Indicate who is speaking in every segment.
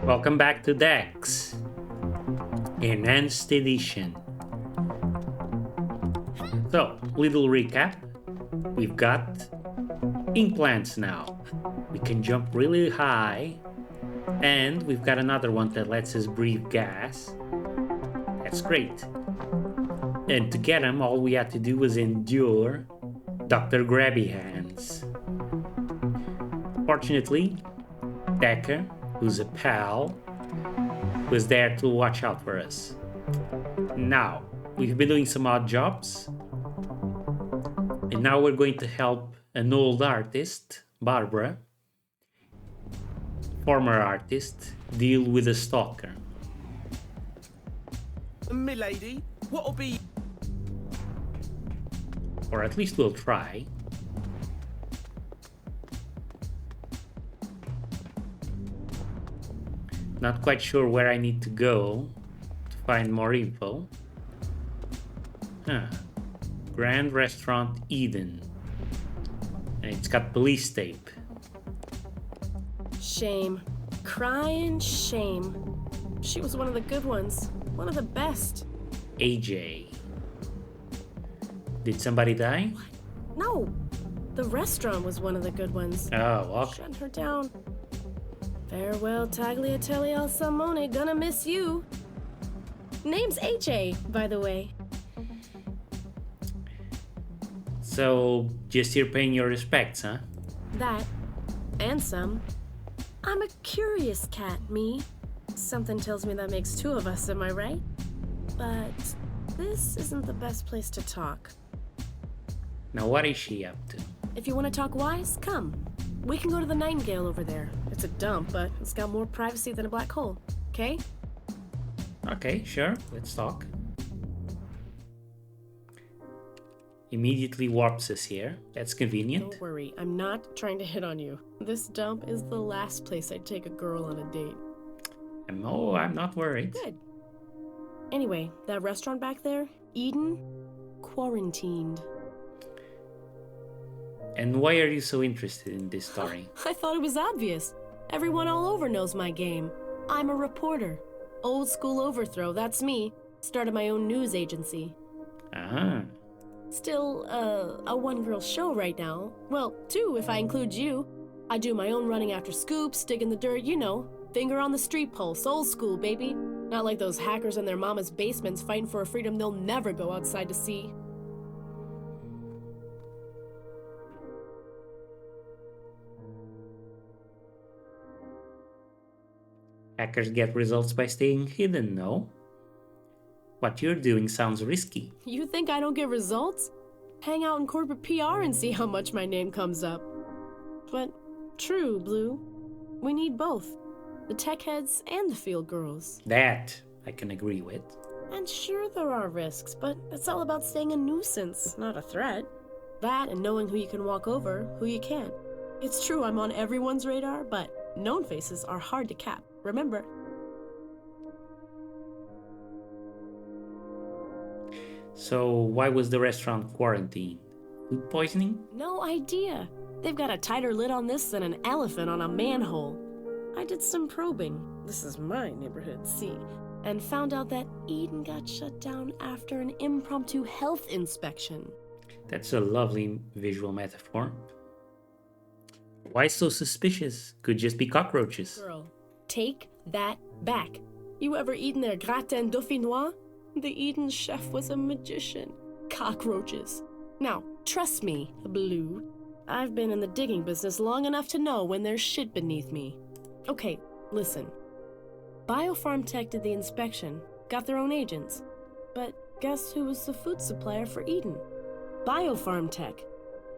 Speaker 1: Welcome back to Dex, Enhanced Edition. So, little recap. We've got implants now. We can jump really high, and we've got another one that lets us breathe gas. That's great. And to get them, all we had to do was endure Dr. Grabby Hands. Fortunately, Decker, who's a pal, was there to watch out for us. Now, we've been doing some odd jobs, and now we're going to help an old artist, Barbara, former artist, deal with a stalker.
Speaker 2: Milady, what'll be...
Speaker 1: Or at least we'll try. Not quite sure where I need to go to find more info. Grand Restaurant Eden. And it's got police tape.
Speaker 3: Shame. Crying shame. She was one of the good ones. One of the best.
Speaker 1: AJ. Did somebody die?
Speaker 3: No. The restaurant was one of the good ones.
Speaker 1: Oh, okay.
Speaker 3: Shut her down. Farewell, Tagliatelle al Salmone. Gonna miss you. Name's AJ, by the way.
Speaker 1: So, just here paying your respects, huh?
Speaker 3: That. And some. I'm a curious cat, me. Something tells me that makes two of us, am I right? But this isn't the best place to talk.
Speaker 1: Now, what is she up to?
Speaker 3: If you want to talk wise, come. We can go to the Nightingale over there. It's a dump, but it's got more privacy than a black hole. Okay?
Speaker 1: Okay, sure. Let's talk. Immediately warps us here. That's convenient.
Speaker 3: Don't worry, I'm not trying to hit on you. This dump is the last place I'd take a girl on a date.
Speaker 1: I'm not worried.
Speaker 3: Good. Anyway, that restaurant back there, Eden, quarantined.
Speaker 1: And why are you so interested in this story?
Speaker 3: I thought it was obvious. Everyone all over knows my game. I'm a reporter. Old school overthrow, that's me. Started my own news agency.
Speaker 1: Ah.
Speaker 3: Still, a one-girl show right now. Well, two if I include you. I do my own running after scoops, digging the dirt, you know. Finger on the street pulse, old school, baby. Not like those hackers in their mama's basements fighting for a freedom they'll never go outside to see.
Speaker 1: Hackers get results by staying hidden, no? What you're doing sounds risky.
Speaker 3: You think I don't get results? Hang out in corporate PR and see how much my name comes up. But true, Blue. We need both. The tech heads and the field girls.
Speaker 1: That I can agree with.
Speaker 3: And sure there are risks, but it's all about staying a nuisance, not a threat. That and knowing who you can walk over, who you can't. It's true I'm on everyone's radar, but known faces are hard to cap. Remember.
Speaker 1: So why was the restaurant quarantined? Food poisoning?
Speaker 3: No idea. They've got a tighter lid on this than an elephant on a manhole. I did some probing. This is my neighborhood, see? And found out that Eden got shut down after an impromptu health inspection.
Speaker 1: That's a lovely visual metaphor. Why so suspicious? Could just be cockroaches.
Speaker 3: Girl, take that back. You ever eaten their gratin dauphinois? The Eden chef was a magician. Cockroaches. Now, trust me, Blue. I've been in the digging business long enough to know when there's shit beneath me. Okay, listen. Biopharm Tech did the inspection, got their own agents. But guess who was the food supplier for Eden? Biopharm Tech.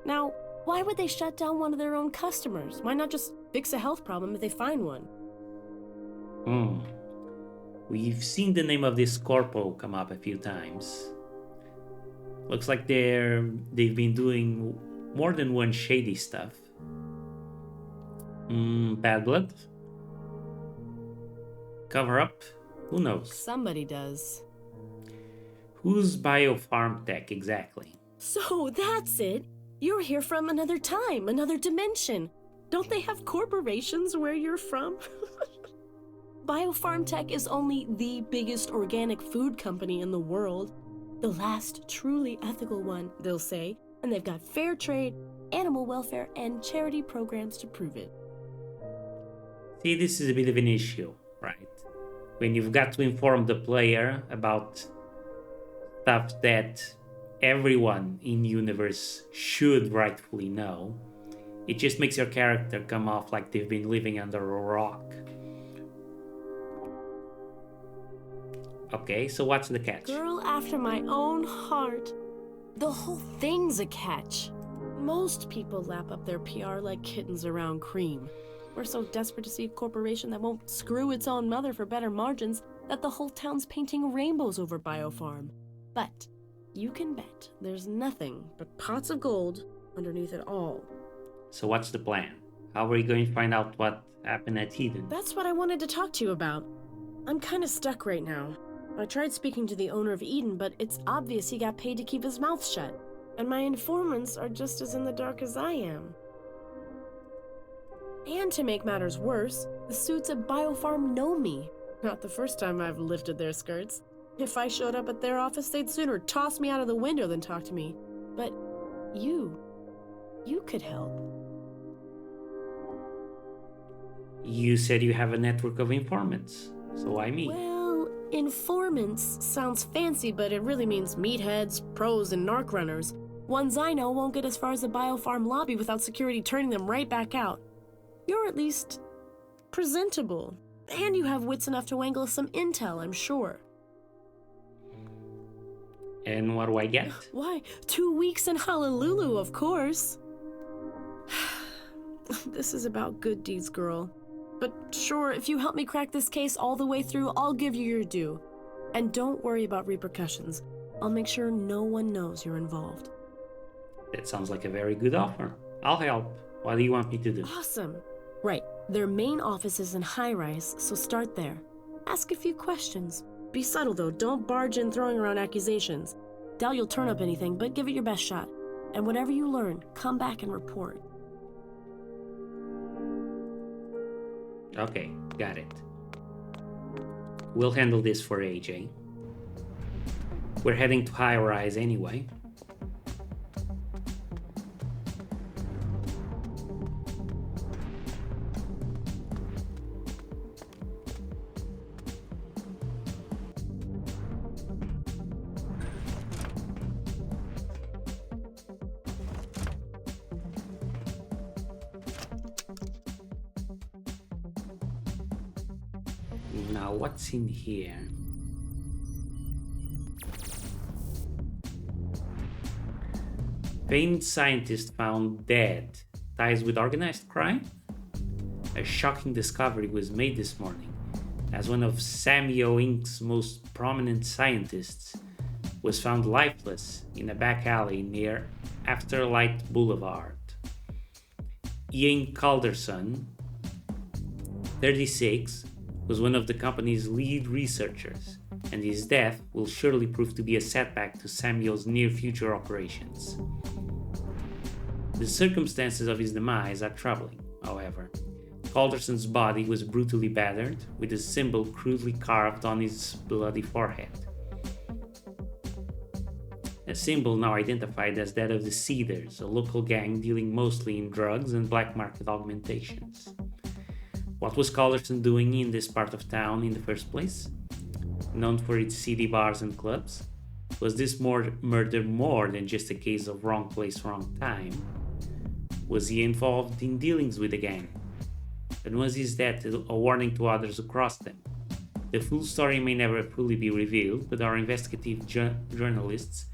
Speaker 3: Now, why would they shut down one of their own customers? Why not just fix a health problem if they find one?
Speaker 1: We've seen the name of this corpo come up a few times. Looks like they've been doing more than one shady stuff. Bad blood? Cover up? Who knows?
Speaker 3: Somebody does.
Speaker 1: Who's Biopharm Tech exactly?
Speaker 3: So that's it. You're here from another time, another dimension. Don't they have corporations where you're from? Biopharm Tech is only the biggest organic food company in the world. The last truly ethical one, they'll say, and they've got fair trade, animal welfare, and charity programs to prove it.
Speaker 1: See, this is a bit of an issue, right? When you've got to inform the player about stuff that everyone in universe should rightfully know, it just makes your character come off like they've been living under a rock. Okay, so what's the catch?
Speaker 3: Girl after my own heart. The whole thing's a catch. Most people lap up their PR like kittens around cream. We're so desperate to see a corporation that won't screw its own mother for better margins that the whole town's painting rainbows over Biopharm. But you can bet there's nothing but pots of gold underneath it all.
Speaker 1: So what's the plan? How are we going to find out what happened at Eden?
Speaker 3: That's what I wanted to talk to you about. I'm kind of stuck right now. I tried speaking to the owner of Eden, but it's obvious he got paid to keep his mouth shut. And my informants are just as in the dark as I am. And to make matters worse, the suits at Biopharm know me. Not the first time I've lifted their skirts. If I showed up at their office, they'd sooner toss me out of the window than talk to me. But you could help.
Speaker 1: You said you have a network of informants, so why me?
Speaker 3: Well, informants sounds fancy, but it really means meatheads, pros, and narc runners. Ones I know won't get as far as the Biopharm lobby without security turning them right back out. You're at least presentable, and you have wits enough to wangle some intel, I'm sure.
Speaker 1: And what do I get?
Speaker 3: Why, 2 weeks in Honolulu, of course. This is about good deeds, girl. But sure, if you help me crack this case all the way through, I'll give you your due. And don't worry about repercussions. I'll make sure no one knows you're involved.
Speaker 1: That sounds like a very good offer. I'll help. What do you want me to do?
Speaker 3: Awesome. Right, their main office is in High Rise, so start there. Ask a few questions. Be subtle though, don't barge in throwing around accusations. Doubt you'll turn up anything, but give it your best shot. And whatever you learn, come back and report.
Speaker 1: Okay, got it. We'll handle this for AJ. We're heading to High Rise anyway. Now, what's in here? Famed scientist found dead. Ties with organized crime? A shocking discovery was made this morning, as one of Samio Inc.'s most prominent scientists was found lifeless in a back alley near Afterlight Boulevard. Ian Calderson, 36, was one of the company's lead researchers, and his death will surely prove to be a setback to Samuel's near future operations. The circumstances of his demise are troubling, however. Calderson's body was brutally battered, with a symbol crudely carved on his bloody forehead. A symbol now identified as that of the Cedars, a local gang dealing mostly in drugs and black market augmentations. What was Calderson doing in this part of town in the first place? Known for its seedy bars and clubs? Was this murder more than just a case of wrong place, wrong time? Was he involved in dealings with the gang? And was his death a warning to others who crossed them? The full story may never fully be revealed, but our investigative journalists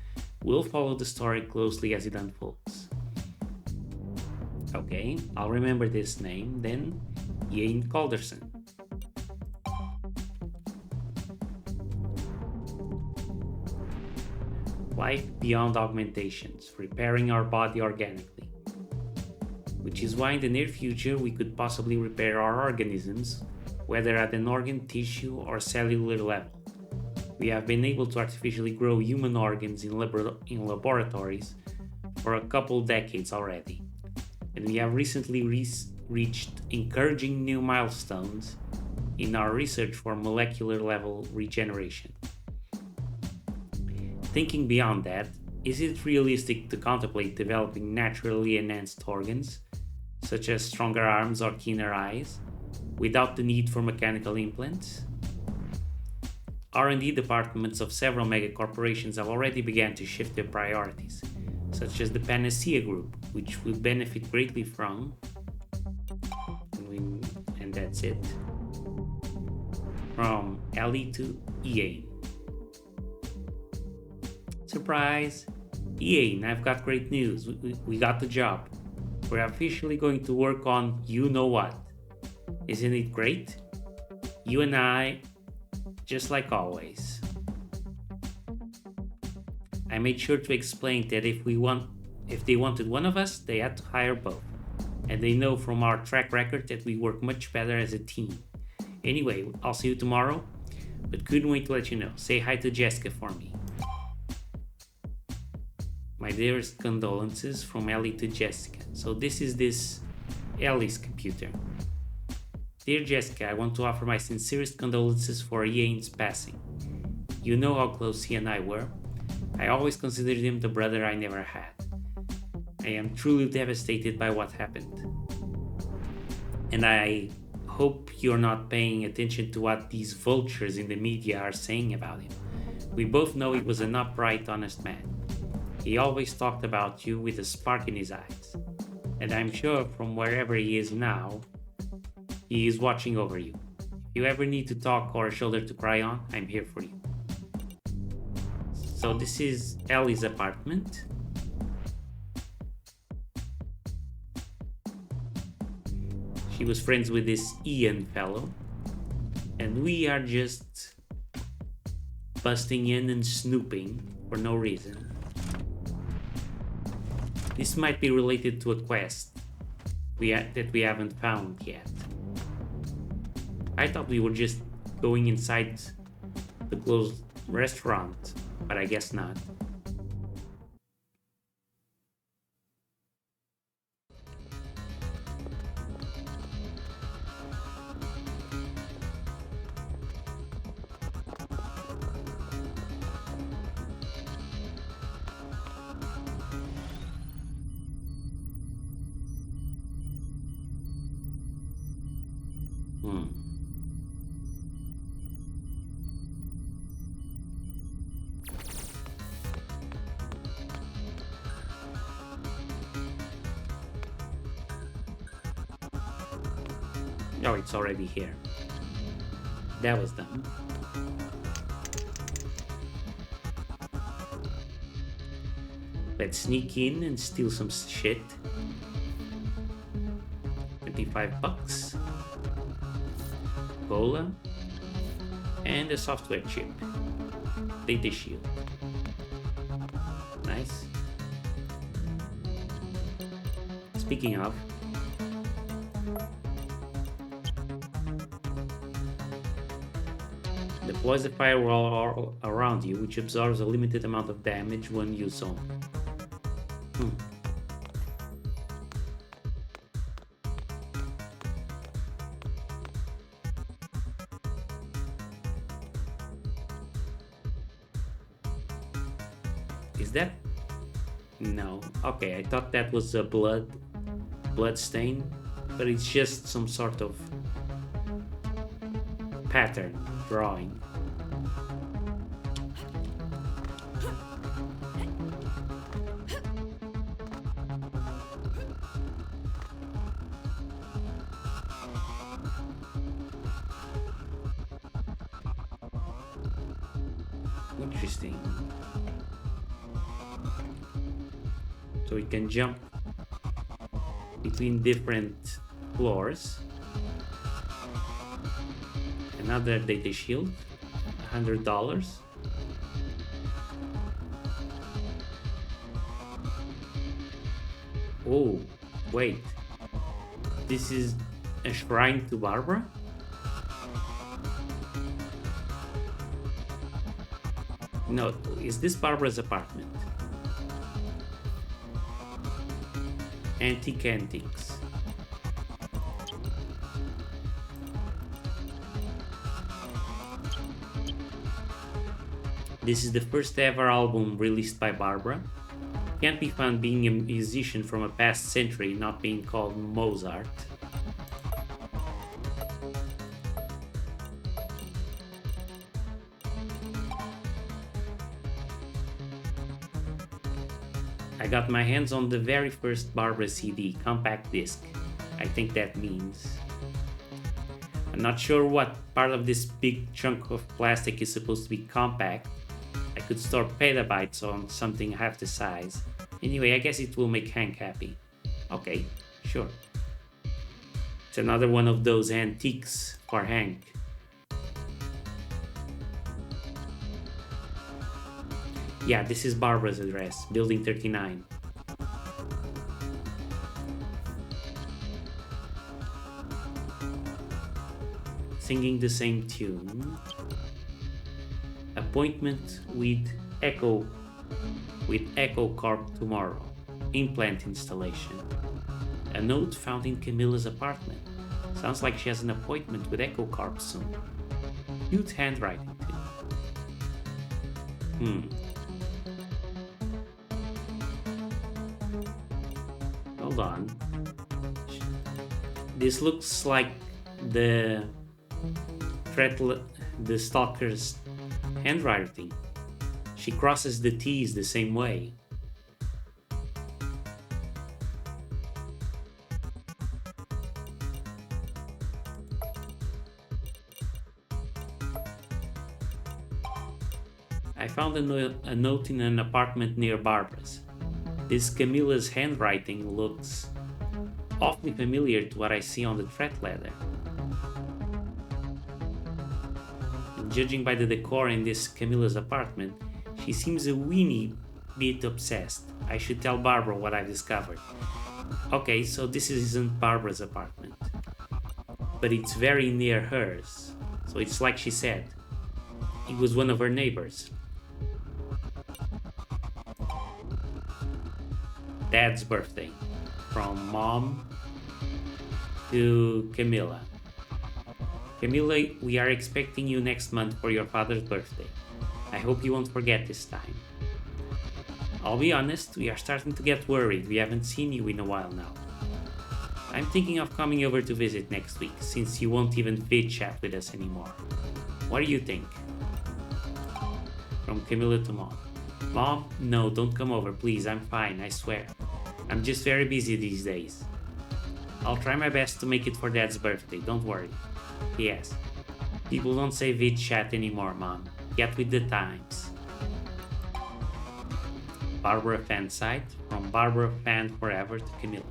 Speaker 1: will follow the story closely as it unfolds. Okay, I'll remember this name then. Ian Calderson. Life beyond augmentations, repairing our body organically. Which is why in the near future we could possibly repair our organisms, whether at an organ, tissue, or cellular level. We have been able to artificially grow human organs in laboratories for a couple decades already, and we have recently reached encouraging new milestones in our research for molecular level regeneration. Thinking beyond that, is it realistic to contemplate developing naturally enhanced organs, such as stronger arms or keener eyes, without the need for mechanical implants? R&D departments of several megacorporations have already begun to shift their priorities, such as the Panacea Group, which will benefit greatly from, and that's it, from Ellie to EA. Surprise! EA, I've got great news. We got the job. We're officially going to work on you know what. Isn't it great? You and I, just like always. I made sure to explain that if they wanted one of us, they had to hire both. And they know from our track record that we work much better as a team. Anyway, I'll see you tomorrow, but couldn't wait to let you know. Say hi to Jessica for me. My dearest condolences from Ellie to Jessica. So this is Ellie's computer. Dear Jessica, I want to offer my sincerest condolences for Ian's passing. You know how close he and I were. I always considered him the brother I never had. I am truly devastated by what happened. And I hope you're not paying attention to what these vultures in the media are saying about him. We both know he was an upright, honest man. He always talked about you with a spark in his eyes. And I'm sure from wherever he is now, he is watching over you. If you ever need to talk or a shoulder to cry on, I'm here for you. So this is Ellie's apartment. She was friends with this Ian fellow. And we are just busting in and snooping for no reason. This might be related to a quest that we haven't found yet. I thought we were just going inside the closed restaurant, but I guess not. Oh, it's already here. That was dumb. Let's sneak in and steal some shit. $25. Cola. And a software chip. Data shield. Nice. Speaking of, deploys a firewall around you, which absorbs a limited amount of damage when you zone. Is that? No. Okay, I thought that was a blood stain, but it's just some sort of pattern drawing. Interesting. So we can jump between different floors. Another data shield, $100. Oh, wait. This is a shrine to Barbara? No, is this Barbara's apartment? Antiques. This is the first ever album released by Barbara. Can't be fun being a musician from a past century not being called Mozart. I got my hands on the very first Barbara CD, compact disc. I think that means. I'm not sure what part of this big chunk of plastic is supposed to be compact. I could store petabytes on something half the size. Anyway, I guess it will make Hank happy. Okay, sure. It's another one of those antiques for Hank. Yeah, this is Barbara's address, Building 39. Singing the same tune. Appointment with Echo Corp tomorrow. Implant installation. A note found in Camilla's apartment. Sounds like she has an appointment with Echo Corp soon. Cute handwriting too. Hold on. This looks like the stalker's handwriting. She crosses the T's the same way. I found a note in an apartment near Barbara's. This Camilla's handwriting looks awfully familiar to what I see on the threat letter. Judging by the decor in this Camilla's apartment, she seems a weeny bit obsessed. I should tell Barbara what I've discovered. Okay, so this isn't Barbara's apartment, but it's very near hers. So it's like she said, it was one of her neighbors. Dad's birthday, from Mom to Camilla. Camilla, we are expecting you next month for your father's birthday. I hope you won't forget this time. I'll be honest, we are starting to get worried. We haven't seen you in a while now. I'm thinking of coming over to visit next week, since you won't even vid chat with us anymore. What do you think? From Camilla to Mom. Mom, no, don't come over, please. I'm fine, I swear. I'm just very busy these days. I'll try my best to make it for Dad's birthday, don't worry. Yes. People don't say vid chat anymore, Mom. Get with the times. Barbara fan site, from Barbara fan forever to Camilla.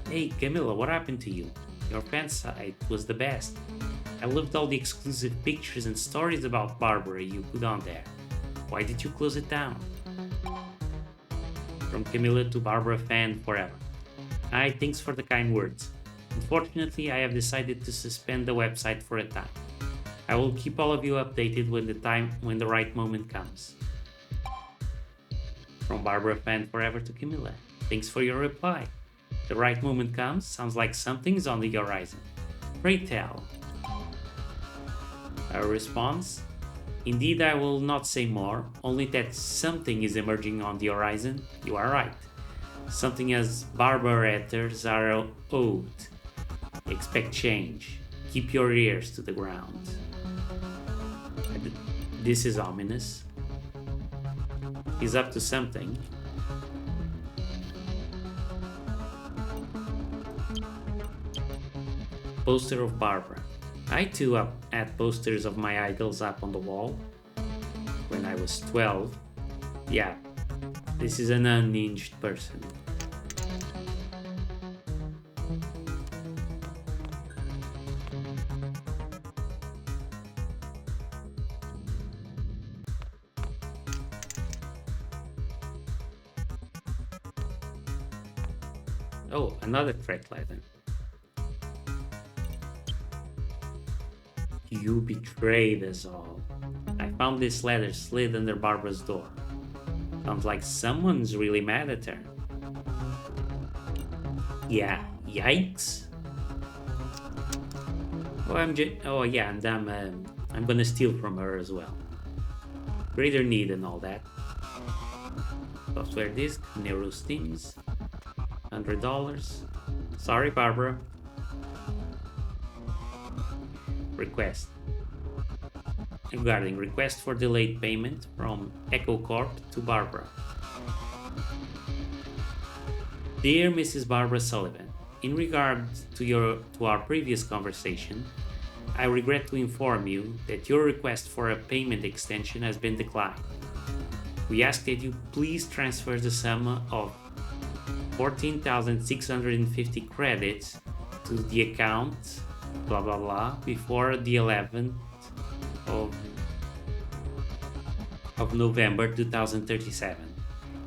Speaker 1: Hey Camilla, what happened to you? Your fan site was the best. I loved all the exclusive pictures and stories about Barbara you put on there. Why did you close it down? From Camilla to Barbara fan forever. Hi, thanks for the kind words. Unfortunately, I have decided to suspend the website for a time. I will keep all of you updated when the right moment comes. From Barbara fan forever to Camilla. Thanks for your reply. The right moment comes, sounds like something's on the horizon. Pray tell. Our response? Indeed, I will not say more, only that something is emerging on the horizon. You are right. Something as barbarators are owed. Expect change. Keep your ears to the ground. This is ominous. He's up to something. Poster of Barbara. I too had posters of my idols up on the wall when I was 12. Yeah, this is an unhinged person. Oh, another threat letter. You betrayed us all. I found this letter slid under Barbara's door. Sounds like someone's really mad at her. Yeah, yikes. Oh, I'm gonna steal from her as well. greater need and all that. Software disk, NeuroSteams, $100. Sorry, Barbara. Request. Regarding request for delayed payment from Echo Corp to Barbara. Dear Mrs. Barbara Sullivan, in regard to our previous conversation, I regret to inform you that your request for a payment extension has been declined. We ask that you please transfer the sum of 14,650 credits to the account blah blah blah before the 11th of November 2037.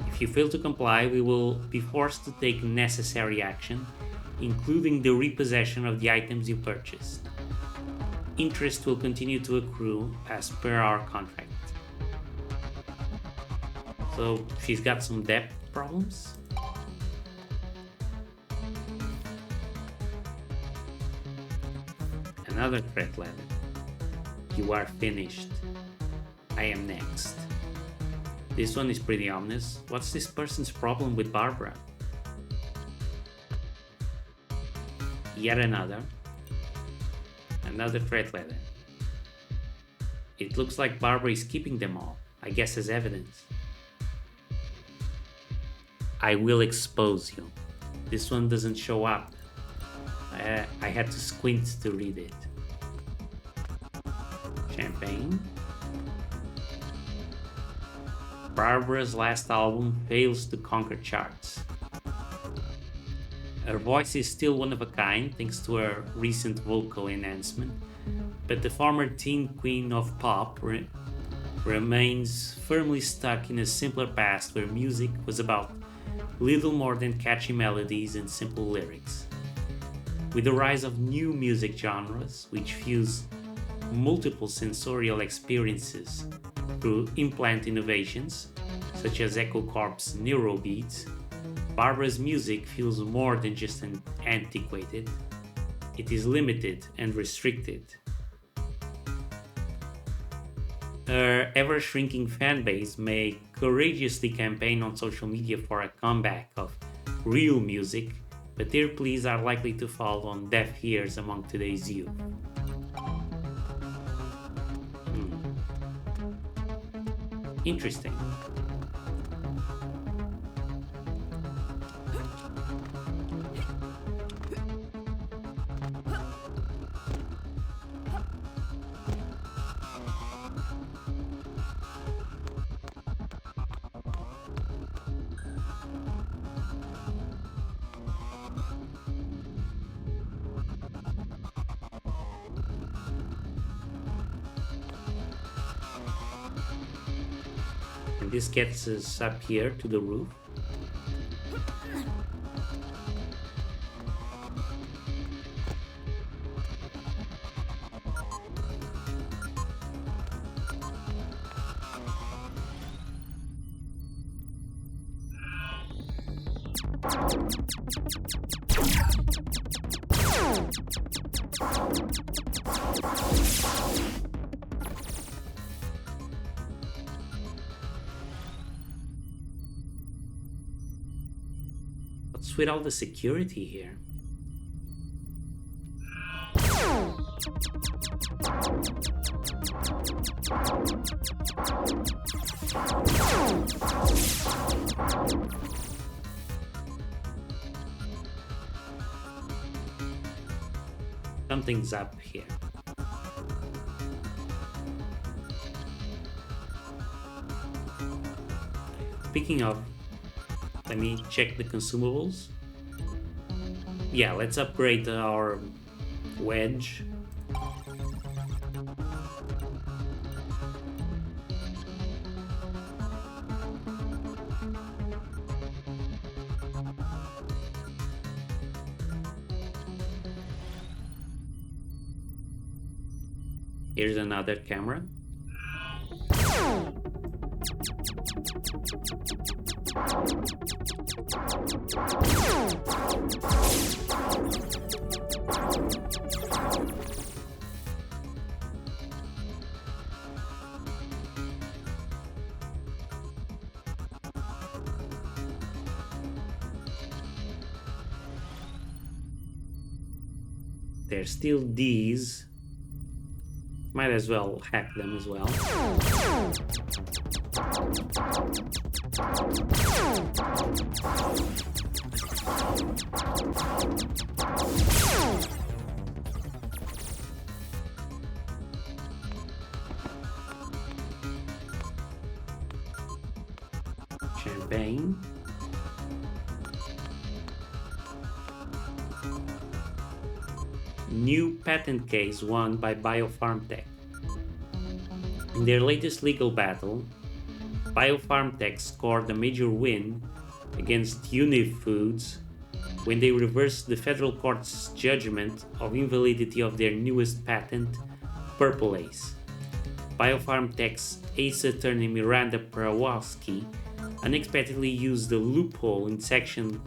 Speaker 1: If you fail to comply, we will be forced to take necessary action, including the repossession of the items you purchased. Interest will continue to accrue as per our contract. So she's got some debt problems. Another threat letter. You are finished. I am next. This one is pretty ominous. What's this person's problem with Barbara? Yet another threat letter. It looks like Barbara is keeping them all, I guess as evidence. I will expose you. This one doesn't show up. I had to squint to read it. Champagne. Barbara's last album fails to conquer charts. Her voice is still one of a kind thanks to her recent vocal enhancement, but the former teen queen of pop remains firmly stuck in a simpler past where music was about little more than catchy melodies and simple lyrics. With the rise of new music genres which fuse multiple sensorial experiences through implant innovations, such as Echo Corp's Neurobeats, Barbara's music feels more than just antiquated. It is limited and restricted. Her ever-shrinking fanbase may courageously campaign on social media for a comeback of real music, but their pleas are likely to fall on deaf ears among today's youth. Interesting. And this gets us up here to the roof. What's with all the security here? Something's up here. Speaking of, let me check the consumables. Yeah, let's upgrade our wedge. Here's another camera. There's still these. Might as well hack them as well. Champagne. New patent case won by BioPharmTech. In their latest legal battle, BioPharmTech scored a major win against Univ Foods when they reversed the federal court's judgment of invalidity of their newest patent, Purple Ace. BioPharmTech's ace attorney Miranda Prawowski unexpectedly used the loophole in Section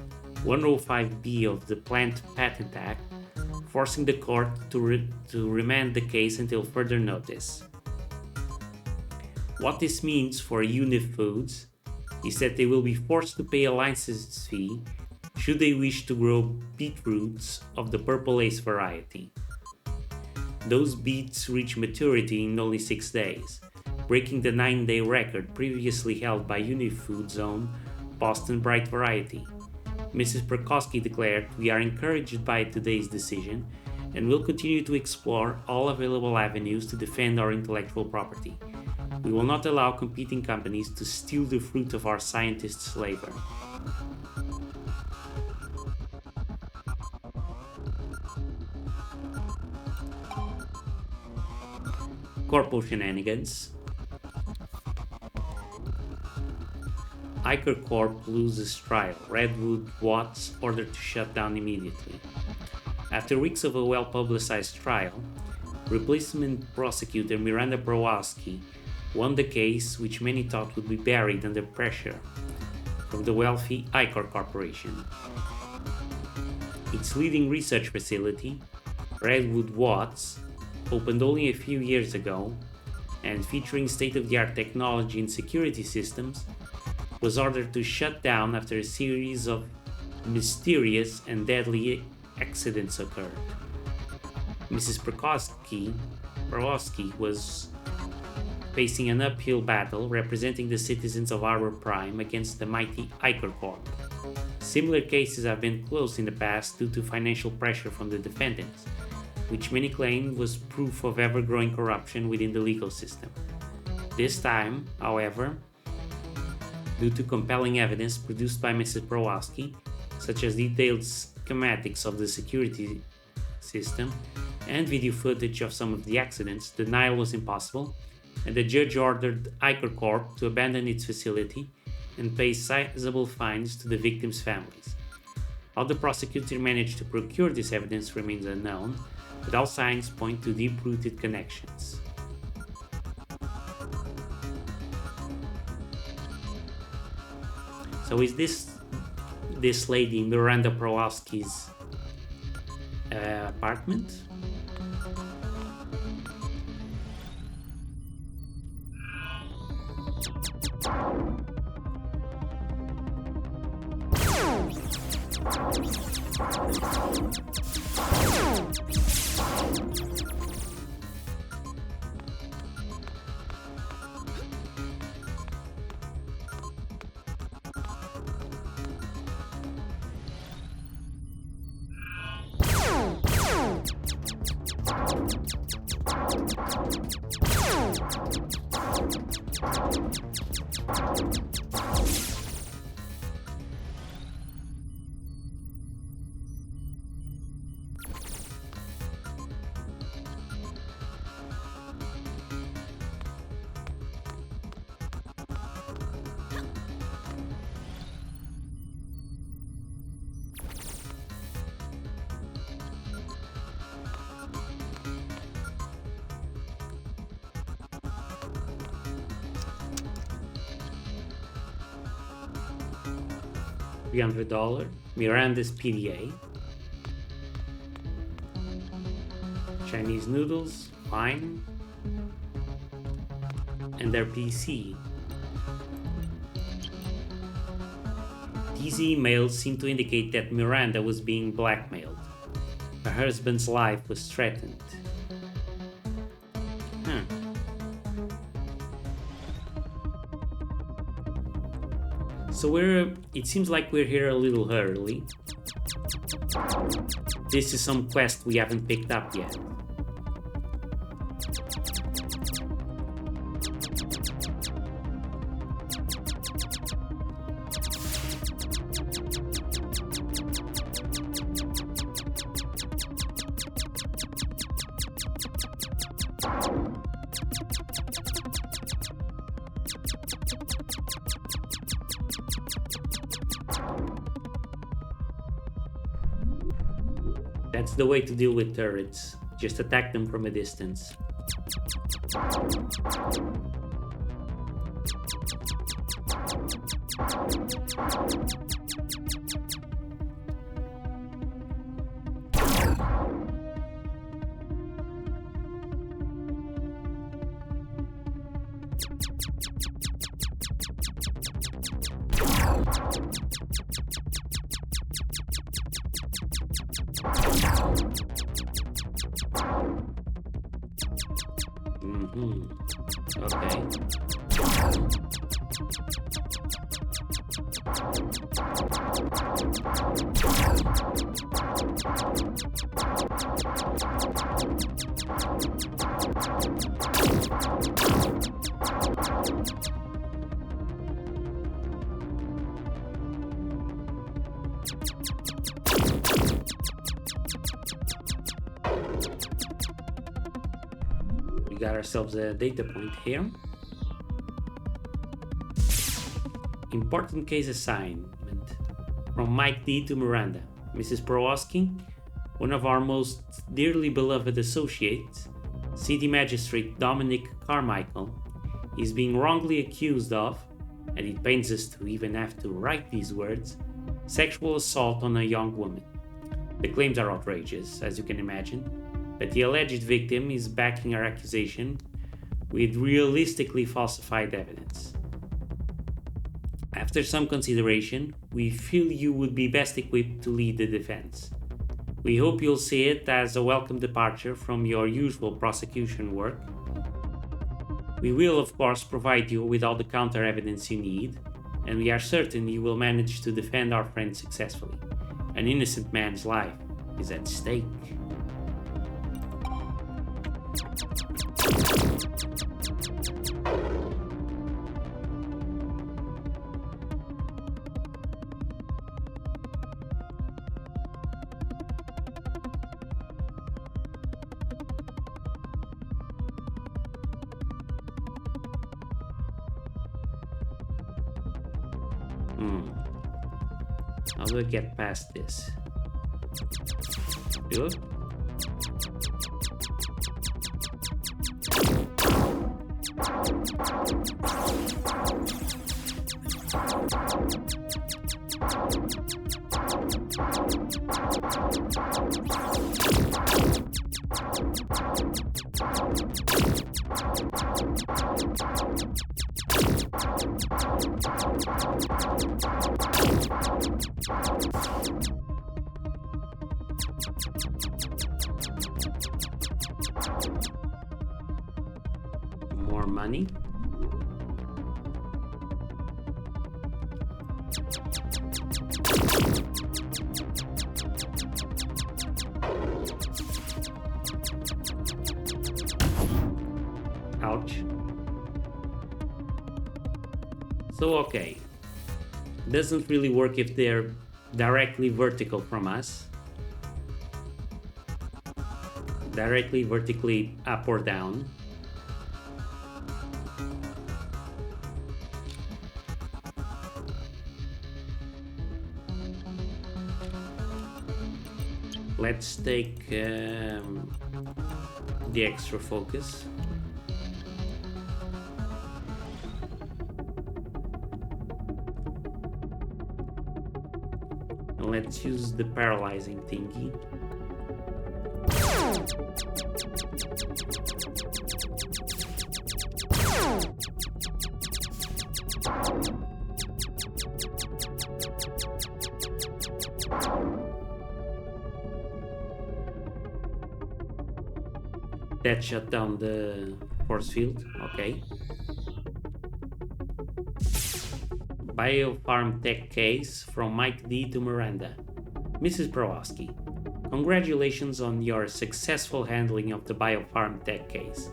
Speaker 1: 105B of the Plant Patent Act, forcing the court to remand the case until further notice. What this means for Univ Foods is that they will be forced to pay a license fee should they wish to grow beetroots of the Purple Ace variety. Those beets reach maturity in only 6 days, breaking the 9-day record previously held by Univ Foods' own Boston Bright variety. Mrs. Prokosky declared, "We are encouraged by today's decision and will continue to explore all available avenues to defend our intellectual property. We will not allow competing companies to steal the fruit of our scientists' labor." Corpo shenanigans. Iker Corp loses trial. Redwood Watts ordered to shut down immediately. After weeks of a well-publicized trial, replacement prosecutor Miranda Prawowski won the case, which many thought would be buried under pressure from the wealthy Iker Corporation. Its leading research facility, Redwood Watts, opened only a few years ago and featuring state-of-the-art technology and security systems, was ordered to shut down after a series of mysterious and deadly accidents occurred. Mrs. Prawowski was facing an uphill battle representing the citizens of Arbor Prime against the mighty Iker Corp. Similar cases have been closed in the past due to financial pressure from the defendants, which many claim was proof of ever-growing corruption within the legal system. This time, however, due to compelling evidence produced by Mrs. Prawowski, such as detailed schematics of the security system and video footage of some of the accidents, denial was impossible, and the judge ordered Iker Corp to abandon its facility and pay sizable fines to the victims' families. How the prosecutor managed to procure this evidence remains unknown, but all signs point to deep-rooted connections. So is this lady Miranda Prawowski's apartment? $300, Miranda's PDA, Chinese noodles, fine, and their PC. These emails seem to indicate that Miranda was being blackmailed. Her husband's life was threatened. So it seems like we're here a little early. This is some quest we haven't picked up yet. That's the way to deal with turrets. Just attack them from a distance. Okay. We got ourselves a data point here. Important case assignment from Mike D to Miranda. Mrs. Prowoski, one of our most dearly beloved associates, City Magistrate Dominic Carmichael, is being wrongly accused of, and it pains us to even have to write these words, sexual assault on a young woman. The claims are outrageous, as you can imagine, but the alleged victim is backing her accusation with realistically falsified evidence. After some consideration, we feel you would be best equipped to lead the defense. We hope you'll see it as a welcome departure from your usual prosecution work. We will, of course, provide you with all the counter evidence you need, and we are certain you will manage to defend our friend successfully. An innocent man's life is at stake. How do I get past this? Good. More money. Ouch. So, okay. Doesn't really work if they're directly vertical from us. Directly vertically up or down. Let's take the extra focus. Let's use the paralyzing thingy. That shut down the force field. Okay. Biofarm Tech case from Mike D to Miranda. Mrs. Browaski, congratulations on your successful handling of the Biofarm Tech case.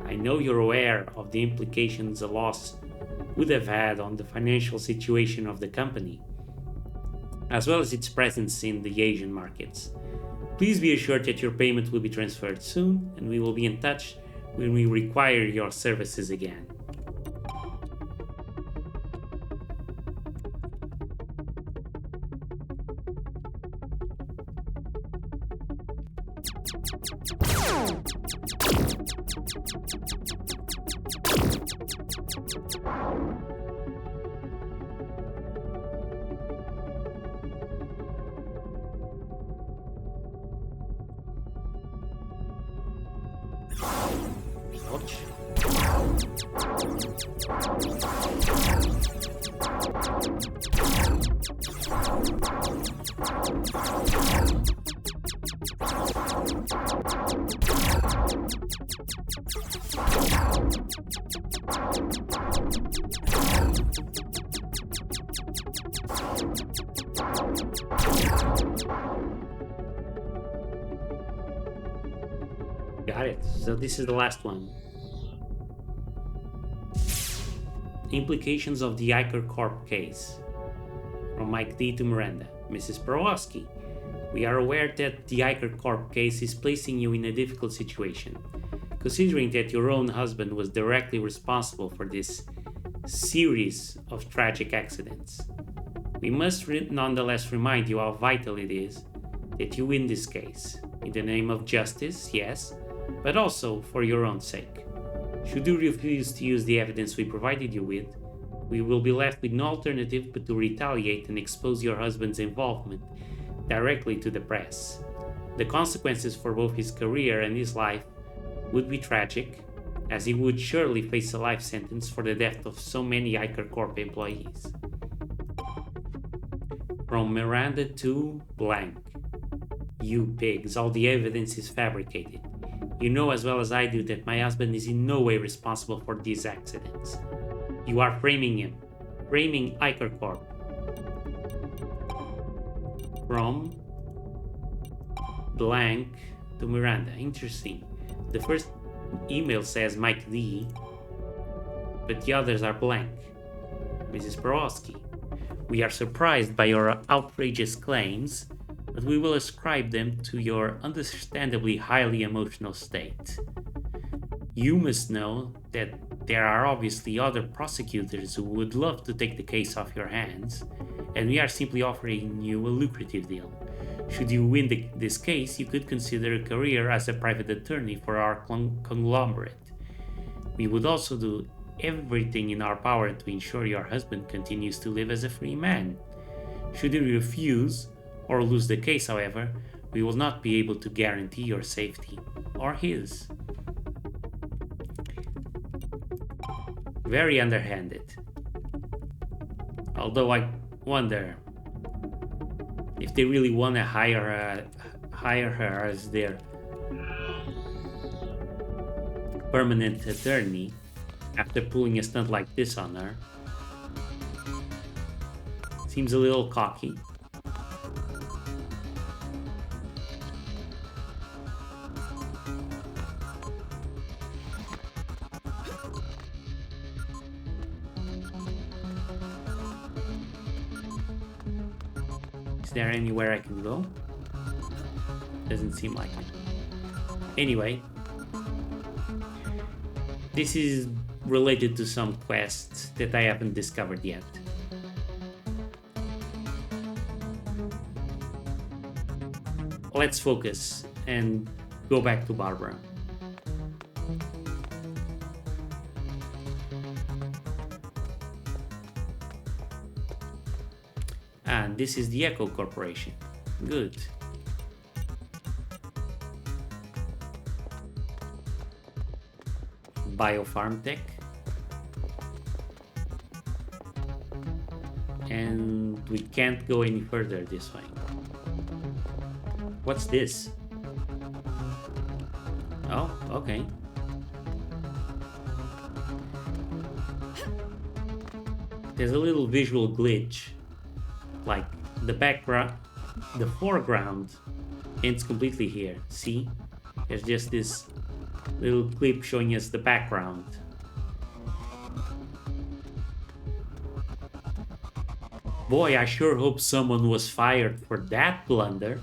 Speaker 1: I know you're aware of the implications a loss would have had on the financial situation of the company, as well as its presence in the Asian markets. Please be assured that your payment will be transferred soon, and we will be in touch when we require your services again. Ouch. Got it. So this is the last one. Implications of the Iker Corp case. From Mike D to Miranda. Mrs. Browaski, we are aware that the Iker Corp case is placing you in a difficult situation, considering that your own husband was directly responsible for this series of tragic accidents. We must nonetheless remind you how vital it is that you win this case, in the name of justice, yes, but also for your own sake. Should you refuse to use the evidence we provided you with, we will be left with no alternative but to retaliate and expose your husband's involvement directly to the press. The consequences for both his career and his life would be tragic, as he would surely face a life sentence for the death of so many Iker Corp employees. From Miranda to blank. You pigs, all the evidence is fabricated. You know as well as I do that my husband is in no way responsible for these accidents. You are framing him. Framing Iker Corp. From blank to Miranda. Interesting. The first email says Mike D, but the others are blank. Mrs. Browaski, we are surprised by your outrageous claims, but we will ascribe them to your understandably highly emotional state. You must know that there are obviously other prosecutors who would love to take the case off your hands, and we are simply offering you a lucrative deal. Should you win this case, you could consider a career as a private attorney for our conglomerate. We would also do everything in our power to ensure your husband continues to live as a free man. Should you refuse or lose the case, however, we will not be able to guarantee your safety or his. Very underhanded. Although I wonder if they really want to hire her as their permanent attorney after pulling a stunt like this on her. Seems a little cocky. Is there anywhere I can go? Doesn't seem like it. Anyway, this is related to some quests that I haven't discovered yet. Let's focus and go back to Barbara. And this is the Echo Corporation. Good. Biofarm Tech. And we can't go any further this way. What's this? Oh, Okay. There's a little visual glitch. Like the background, the foreground ends completely here. See? There's just this little clip showing us the background. Boy, I sure hope someone was fired for that blunder.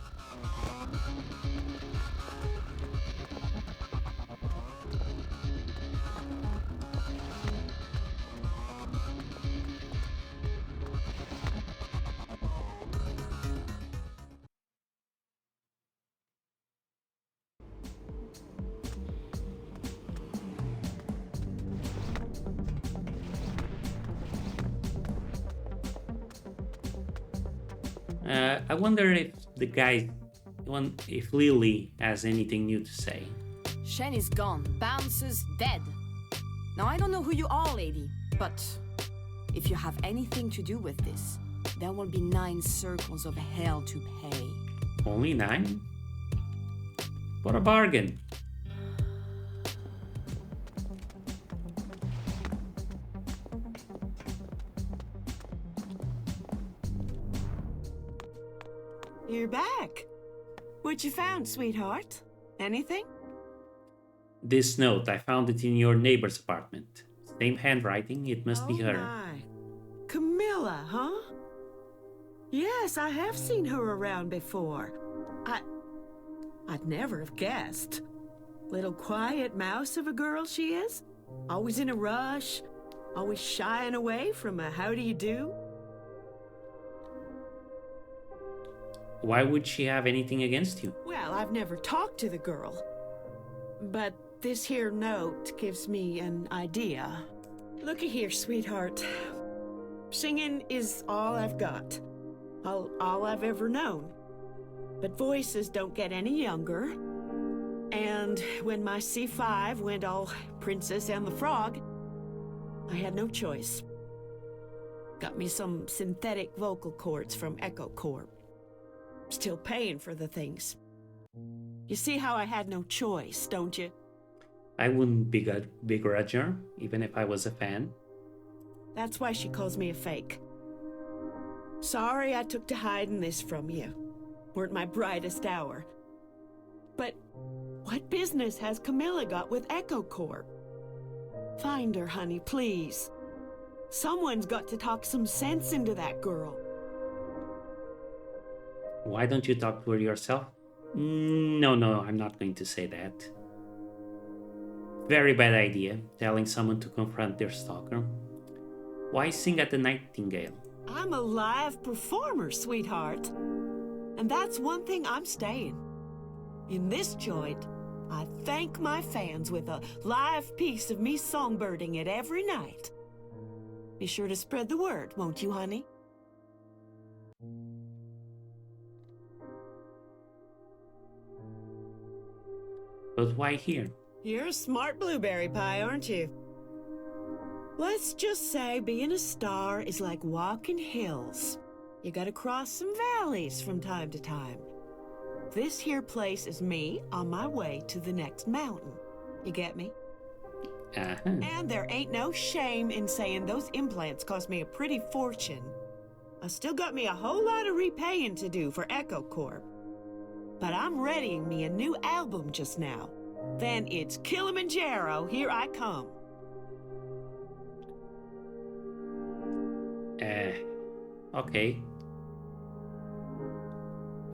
Speaker 1: I wonder if if Lily has anything new to say.
Speaker 4: Shen is gone. Bouncer's dead. Now, I don't know who you are, lady, but if you have anything to do with this, there will be 9 circles of hell to pay.
Speaker 1: Only 9? What a bargain.
Speaker 5: You're back. What you found, sweetheart? Anything?
Speaker 1: This note, I found it in your neighbor's apartment. Same handwriting, it must be her.
Speaker 5: My. Camilla, huh? Yes, I have seen her around before. I'd never have guessed. Little quiet mouse of a girl she is. Always in a rush. Always shying away from a how do you do.
Speaker 1: Why would she have anything against you?
Speaker 5: Well, I've never talked to the girl. But this here note gives me an idea. Looky here, sweetheart. Singing is all I've got. All I've ever known. But voices don't get any younger. And when my C5 went all Princess and the Frog, I had no choice. Got me some synthetic vocal cords from Echo Corp. Still paying for the things. You see how I had no choice, don't you?
Speaker 1: I wouldn't begrudge her, even if I was a fan.
Speaker 5: That's why she calls me a fake. Sorry I took to hiding this from you. Weren't my brightest hour. But what business has Camilla got with Echo Corp? Find her, honey, please. Someone's got to talk some sense into that girl.
Speaker 1: Why don't you talk to her yourself? No, I'm not going to say that. Very bad idea, telling someone to confront their stalker. Why sing at the Nightingale?
Speaker 5: I'm a live performer, sweetheart. And that's one thing I'm staying. In this joint, I thank my fans with a live piece of me songbirding it every night. Be sure to spread the word, won't you, honey?
Speaker 1: But why here?
Speaker 5: You're a smart blueberry pie, aren't you? Let's just say being a star is like walking hills. You gotta cross some valleys from time to time. This here place is me on my way to the next mountain. You get me? And there ain't no shame in saying those implants cost me a pretty fortune. I still got me a whole lot of repaying to do for Echo Corp. But I'm readying me a new album just now. Then it's Kilimanjaro, here I come.
Speaker 1: Okay.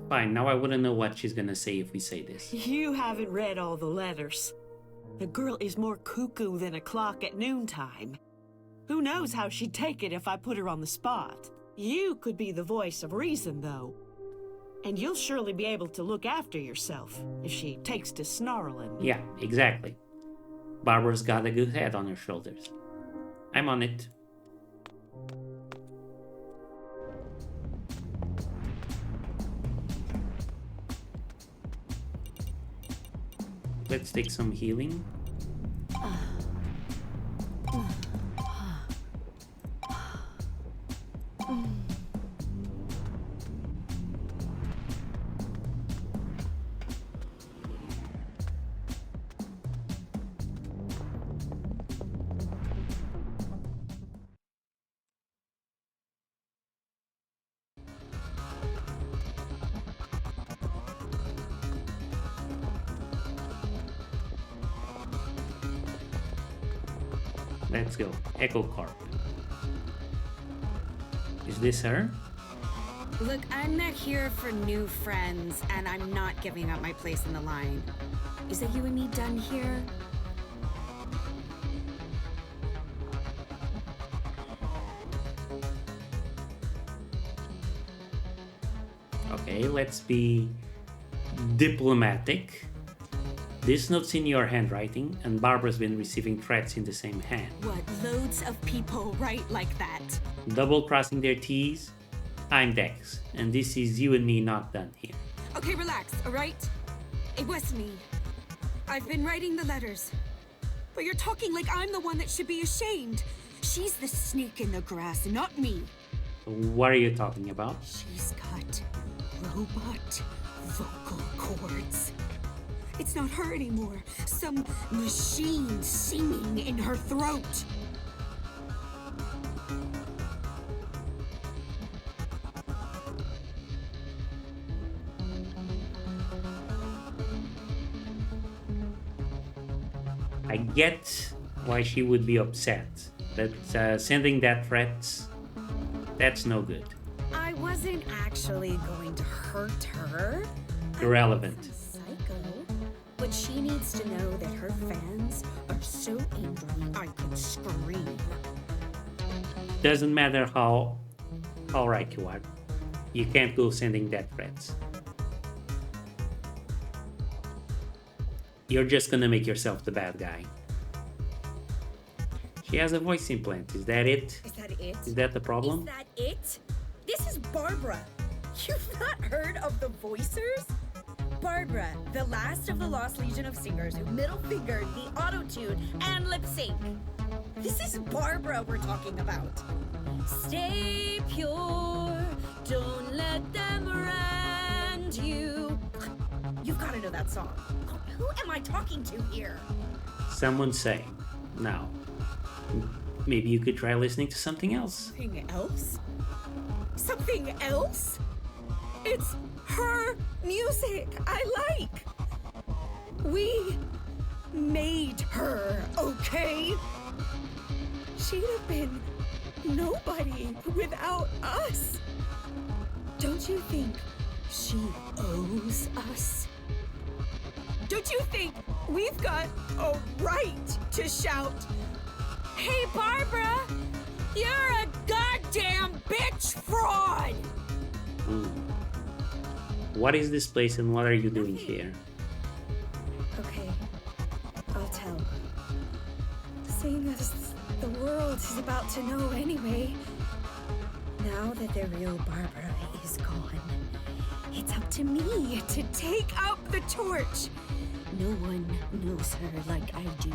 Speaker 1: Fine, now I wouldn't know what she's gonna say if we say this.
Speaker 5: You haven't read all the letters. The girl is more cuckoo than a clock at noontime. Who knows how she'd take it if I put her on the spot. You could be the voice of reason, though. And you'll surely be able to look after yourself if she takes to snarling.
Speaker 1: Yeah, exactly. Barbara's got a good head on her shoulders. I'm on it. Let's take some healing. Let's go. Echo Corp. Is this her?
Speaker 4: Look, I'm not here for new friends, and I'm not giving up my place in the line. Is that you and me done here?
Speaker 1: Okay, let's be diplomatic. This note's in your handwriting, and Barbara's been receiving threats in the same hand.
Speaker 4: What, loads of people write like that?
Speaker 1: Double-crossing their T's. I'm Dex, and this is you and me not done here.
Speaker 4: Okay, relax, alright? It was me. I've been writing the letters. But you're talking like I'm the one that should be ashamed. She's the snake in the grass, not me.
Speaker 1: What are you talking about?
Speaker 4: She's got robot vocal cords. It's not her anymore. Some machine singing in her throat.
Speaker 1: I get why she would be upset, but sending that threats, that's no good.
Speaker 4: I wasn't actually going to hurt her.
Speaker 1: Irrelevant.
Speaker 4: Psycho. But she needs to know that her fans are so angry I could scream.
Speaker 1: Doesn't matter how right you are. You can't go sending death threats. You're just gonna make yourself the bad guy. She has a voice implant. Is that it?
Speaker 4: Is that it?
Speaker 1: Is that the problem?
Speaker 4: Is that it? This is Barbara. You've not heard of the Voicers? Barbara, the last of the Lost Legion of singers who middle fingered the auto-tune and lip sync. This is Barbara we're talking about. Stay pure, don't let them rend you. You've got to know that song. Who am I talking to here?
Speaker 1: Someone's saying. Now, maybe you could try listening to something else.
Speaker 4: Something else? Something else? It's her music I like. We made her, okay? She'd have been nobody without us. Don't you think she owes us? Don't you think we've got a right to shout, "Hey, Barbara, you're a goddamn bitch fraud!"
Speaker 1: What is this place and what are you doing here?
Speaker 4: Okay, I'll tell. Seeing as the world is about to know anyway, now that the real Barbara is gone, it's up to me to take up the torch. No one knows her like I do,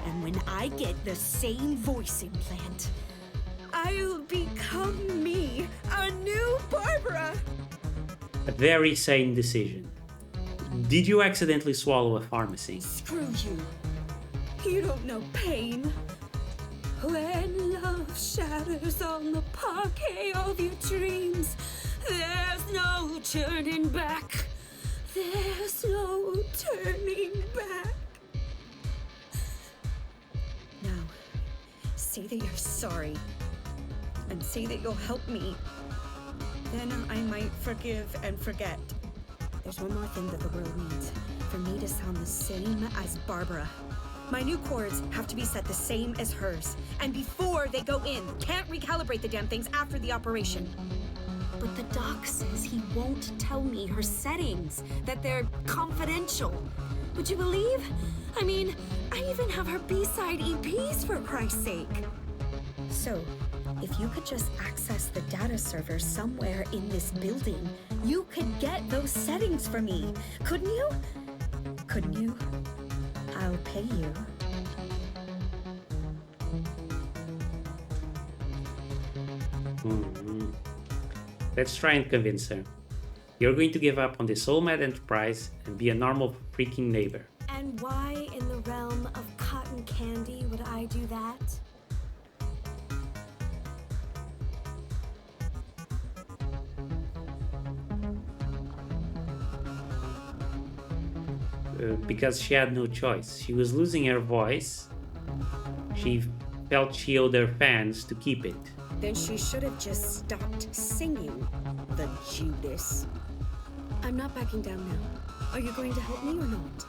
Speaker 4: and when I get the same voice implant, I'll become me, a new Barbara!
Speaker 1: A very sane decision. Did you accidentally swallow a pharmacy?
Speaker 4: Screw you. You don't know pain. When love shatters on the parquet of your dreams, there's no turning back. There's no turning back. Now, say that you're sorry. And say that you'll help me. Then I might forgive and forget. There's one more thing that the world needs. For me to sound the same as Barbara. My new chords have to be set the same as hers. And before they go in. Can't recalibrate the damn things after the operation. But the doc says he won't tell me her settings. That they're confidential. Would you believe? I mean, I even have her B-side EPs for Christ's sake. So, if you could just access the data server somewhere in this building, you could get those settings for me. Couldn't you? Couldn't you? I'll pay you.
Speaker 1: Let's try and convince her. You're going to give up on this whole mad enterprise and be a normal freaking neighbor.
Speaker 4: And why in the realm of cotton candy would I do that?
Speaker 1: Because she had no choice. She was losing her voice. She felt she owed her fans to keep it.
Speaker 6: Then she should have just stopped singing, the Judas. I'm not backing down now. Are you going to help me or not?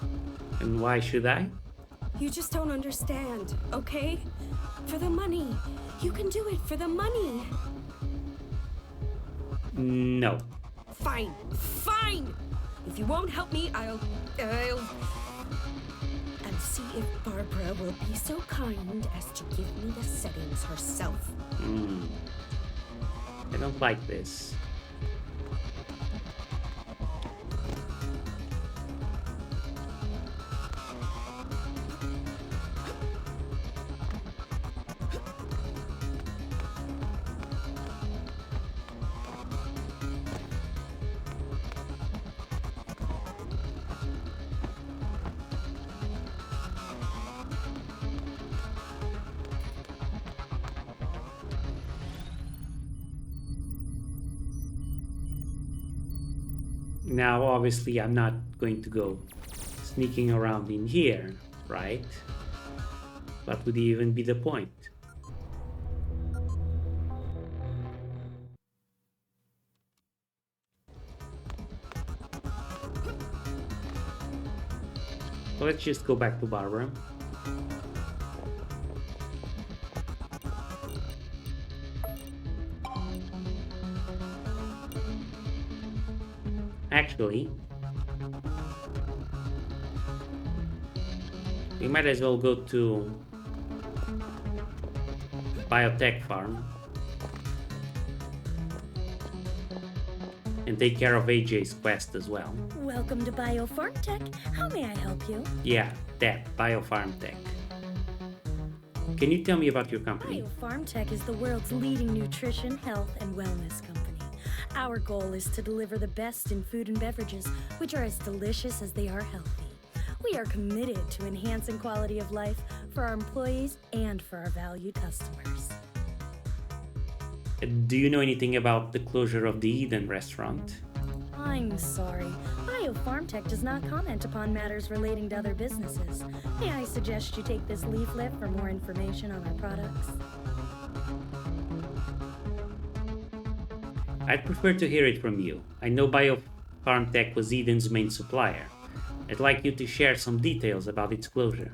Speaker 1: And why should I?
Speaker 6: You just don't understand, okay? For the money. You can do it for the money.
Speaker 1: No.
Speaker 6: Fine, fine! If you won't help me, I'll... And see if Barbara will be so kind as to give me the settings herself.
Speaker 1: I don't like this. Now, obviously, I'm not going to go sneaking around in here, right? What would even be the point? Let's just go back to Barbara. Actually, we might as well go to Biotech Farm and take care of AJ's quest as well.
Speaker 7: Welcome to Biofarm Tech. How may I help you?
Speaker 1: Yeah, that, Biofarm Tech. Can you tell me about your company?
Speaker 7: Biofarm Tech is the world's leading nutrition, health, and wellness company. Our goal is to deliver the best in food and beverages, which are as delicious as they are healthy. We are committed to enhancing quality of life for our employees and for our valued customers.
Speaker 1: Do you know anything about the closure of the Eden restaurant?
Speaker 7: I'm sorry. Biofarm Tech does not comment upon matters relating to other businesses. May I suggest you take this leaflet for more information on our products?
Speaker 1: I'd prefer to hear it from you. I know Biofarm Tech was Eden's main supplier. I'd like you to share some details about its closure.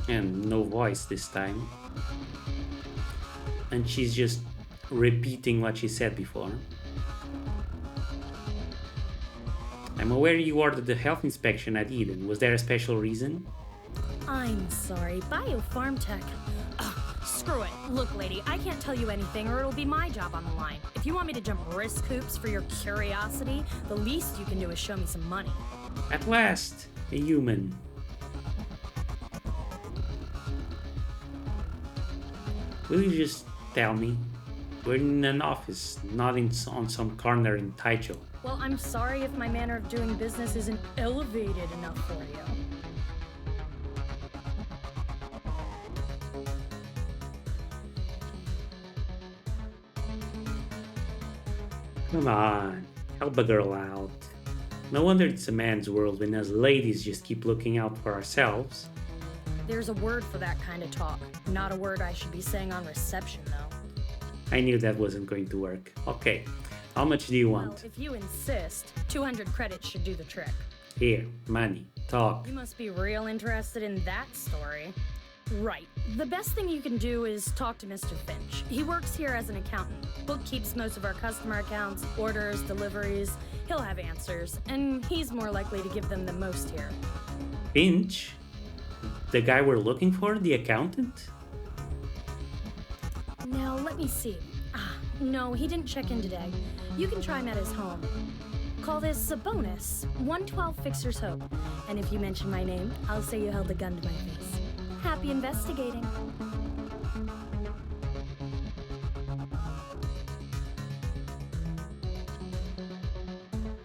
Speaker 1: And no voice this time. And she's just repeating what she said before. I'm aware you ordered the health inspection at Eden. Was there a special reason?
Speaker 7: I'm sorry, Biofarm Tech. Ugh, screw it. Look, lady, I can't tell you anything or it'll be my job on the line. If you want me to jump risk hoops for your curiosity, the least you can do is show me some money.
Speaker 1: At last, a human. Will you just tell me? We're in an office, not on some corner in Taicho.
Speaker 7: Well, I'm sorry if my manner of doing business isn't elevated enough for you.
Speaker 1: Come on, help a girl out. No wonder it's a man's world when us ladies just keep looking out for ourselves.
Speaker 7: There's a word for that kind of talk. Not a word I should be saying on reception, though.
Speaker 1: I knew that wasn't going to work. Okay, how much do you
Speaker 7: Well,
Speaker 1: want?
Speaker 7: if you insist, 200 credits should do the trick.
Speaker 1: Here, money, talk.
Speaker 7: You must be real interested in that story. Right. The best thing you can do is talk to Mr. Finch. He works here as an accountant. Bookkeeps most of our customer accounts, orders, deliveries. He'll have answers, and he's more likely to give them than most here.
Speaker 1: Finch? The guy we're looking for, the accountant?
Speaker 7: Now, let me see. No, he didn't check in today. You can try him at his home. Call this a bonus. 112 Fixer's Hope. And if you mention my name, I'll say you held a gun to my face. Happy investigating.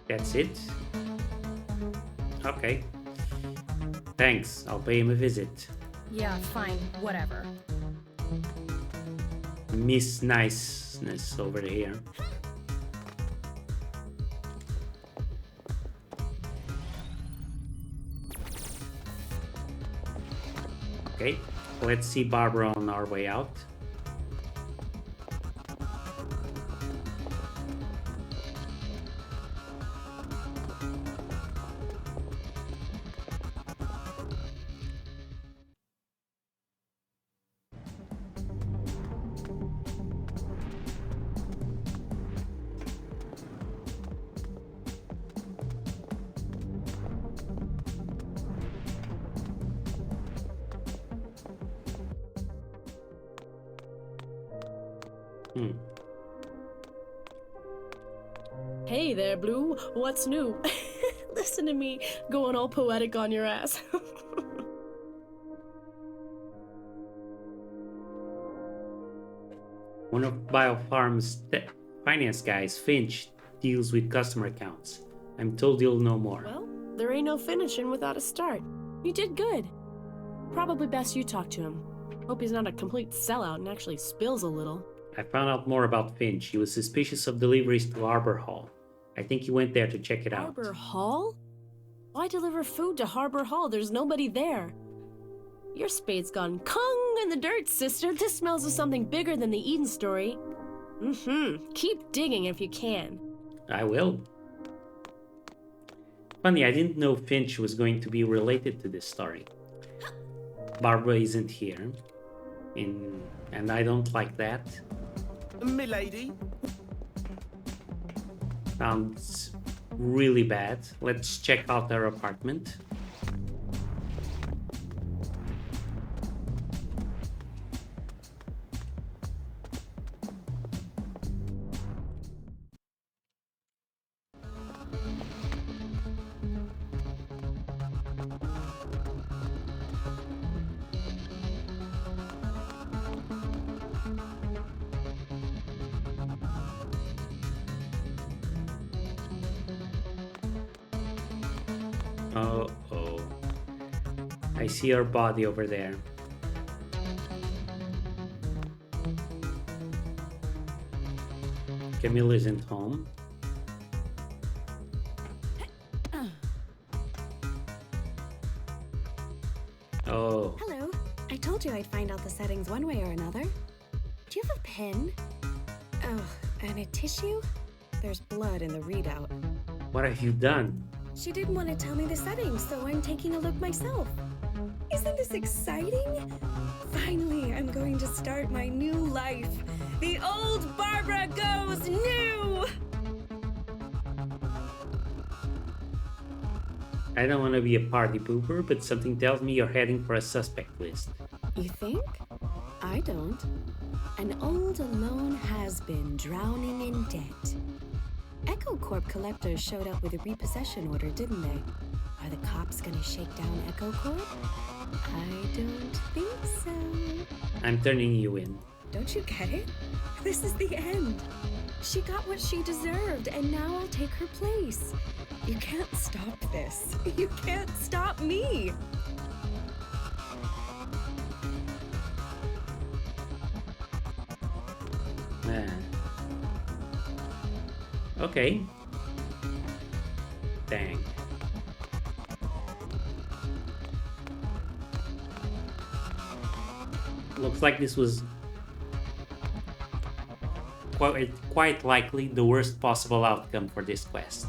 Speaker 1: That's it? Okay. Thanks, I'll pay him a visit.
Speaker 7: Yeah, fine, whatever.
Speaker 1: Miss Niceness over here. Okay, let's see Barbara on our way out.
Speaker 3: Hey there, Blue. What's new? Listen to me going all poetic on your ass.
Speaker 1: One of Biofarm's finance guys, Finch, deals with customer accounts. I'm told you'll know more.
Speaker 3: Well, there ain't no finishing without a start. You did good. Probably best you talk to him. Hope he's not a complete sellout and actually spills a little.
Speaker 1: I found out more about Finch. He was suspicious of deliveries to Harbor Hall. I think he went there to check it out.
Speaker 3: Harbor Hall? Why deliver food to Harbor Hall? There's nobody there. Your spade's gone kung in the dirt, sister. This smells of something bigger than the Eden story. Keep digging if you can.
Speaker 1: I will. Funny, I didn't know Finch was going to be related to this story. Barbara isn't here. And I don't like that.
Speaker 2: Milady,
Speaker 1: Sounds really bad. Let's check out her apartment. Oh. I see her body over there. Camille isn't home. Oh.
Speaker 6: Hello. I told you I'd find out the settings one way or another. Do you have a pen? Oh, and a tissue? There's blood in the readout.
Speaker 1: What have you done?
Speaker 6: She didn't want to tell me the settings, so I'm taking a look myself. Isn't this exciting? Finally, I'm going to start my new life. The old Barbara goes new!
Speaker 1: I don't want to be a party pooper, but something tells me you're heading for a suspect list.
Speaker 6: You think? I don't. An old alone has-been drowning in debt. Echo Corp collectors showed up with a repossession order, didn't they? Are the cops gonna shake down Echo Corp? I don't think so.
Speaker 1: I'm turning you in.
Speaker 6: Don't you get it? This is the end. She got what she deserved, and now I'll take her place. You can't stop this. You can't stop me.
Speaker 1: Okay. Dang. Looks like this was quite likely the worst possible outcome for this quest.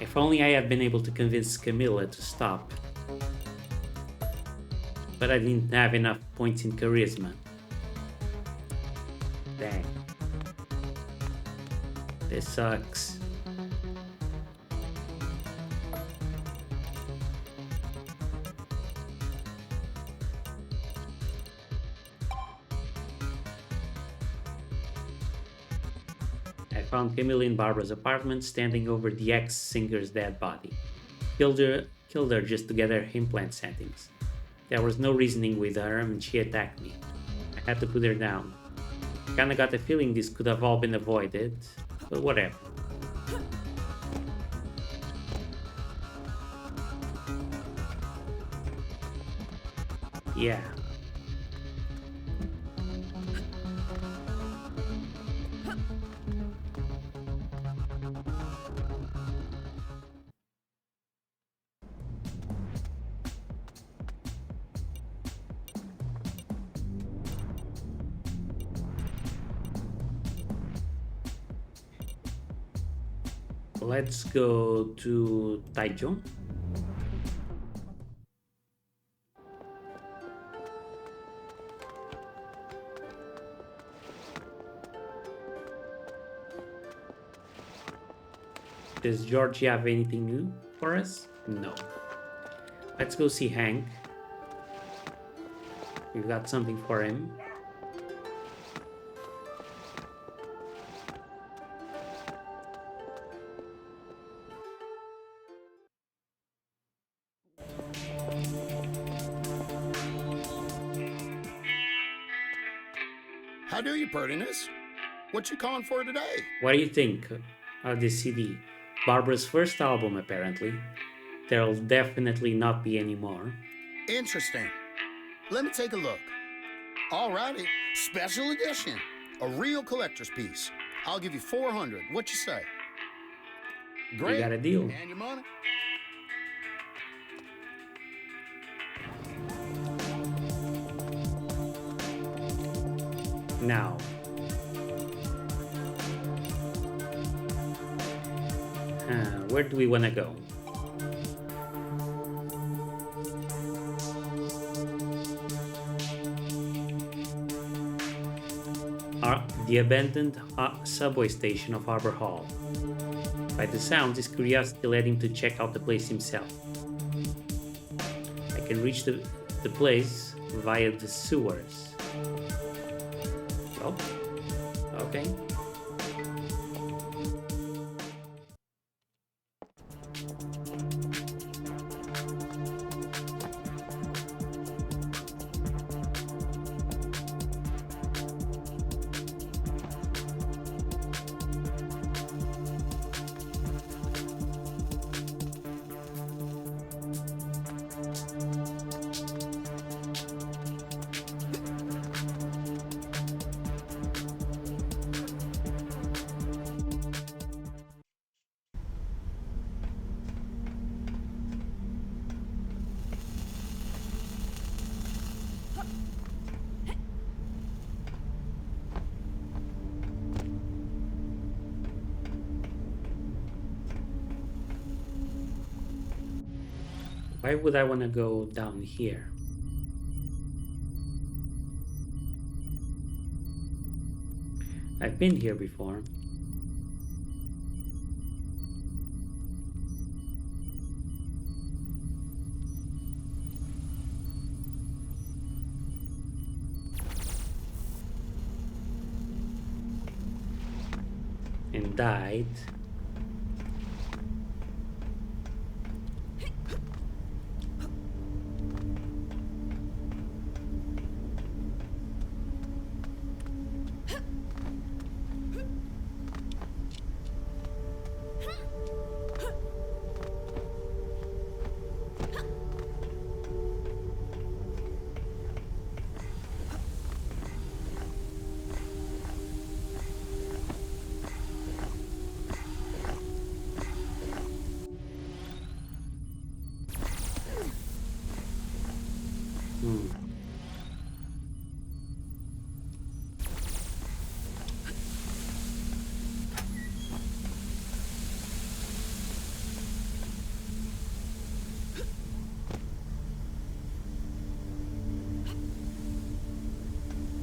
Speaker 1: If only I had been able to convince Camilla to stop. But I didn't have enough points in charisma. Dang. This sucks. I found Camille in Barbara's apartment, standing over the ex-singer's dead body. Killed her just to get her implant settings. There was no reasoning with her and she attacked me. I had to put her down. Kinda got the feeling this could have all been avoided, but whatever. Yeah. Let's go to Taichung. Does Georgie have anything new for us? No. Let's go see Hank. We've got something for him.
Speaker 8: How do you, Purtiness? What you calling for today?
Speaker 1: What do you think of this CD? Barbara's first album, apparently. There'll definitely not be any more.
Speaker 8: Interesting. Let me take a look. Alrighty, special edition. A real collector's piece. I'll give you 400. What you say? Great.
Speaker 1: You got a deal.
Speaker 8: And your money?
Speaker 1: Now, where do we want to go? The abandoned subway station of Harbor Hall. By the sounds, his curiosity led him to check out the place himself. I can reach the place via the sewers. Oh, okay. Why would I want to go down here? I've been here before. And died.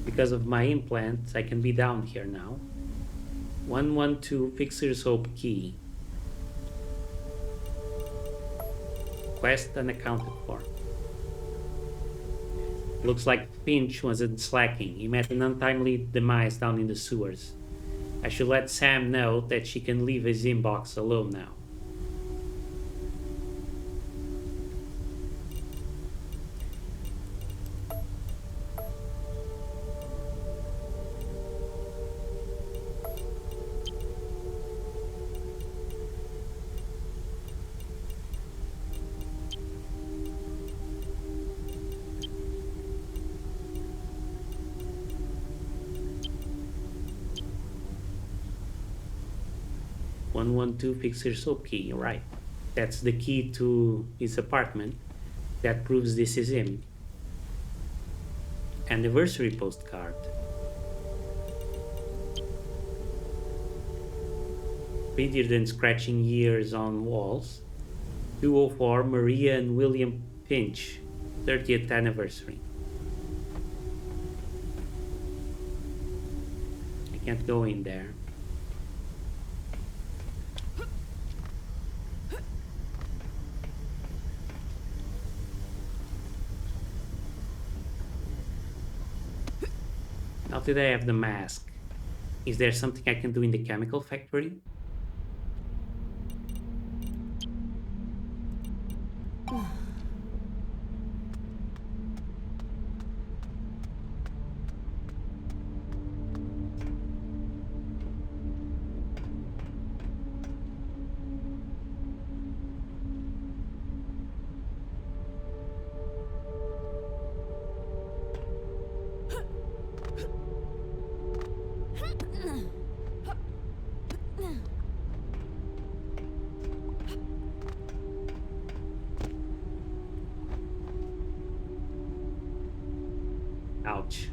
Speaker 1: Because of my implant, I can be down here now. 112 Fixer's Hope key. Quest unaccounted for. Looks like Finch wasn't slacking. He met an untimely demise down in the sewers. I should let Sam know that she can leave his inbox alone now. Fixer's Hope key, right? That's the key to his apartment. That proves this is him. Anniversary postcard. Prettier than scratching ears on walls. 204 Maria and William Finch, 30th anniversary. I can't go in there. Now that I have the mask, is there something I can do in the chemical factory? Ouch.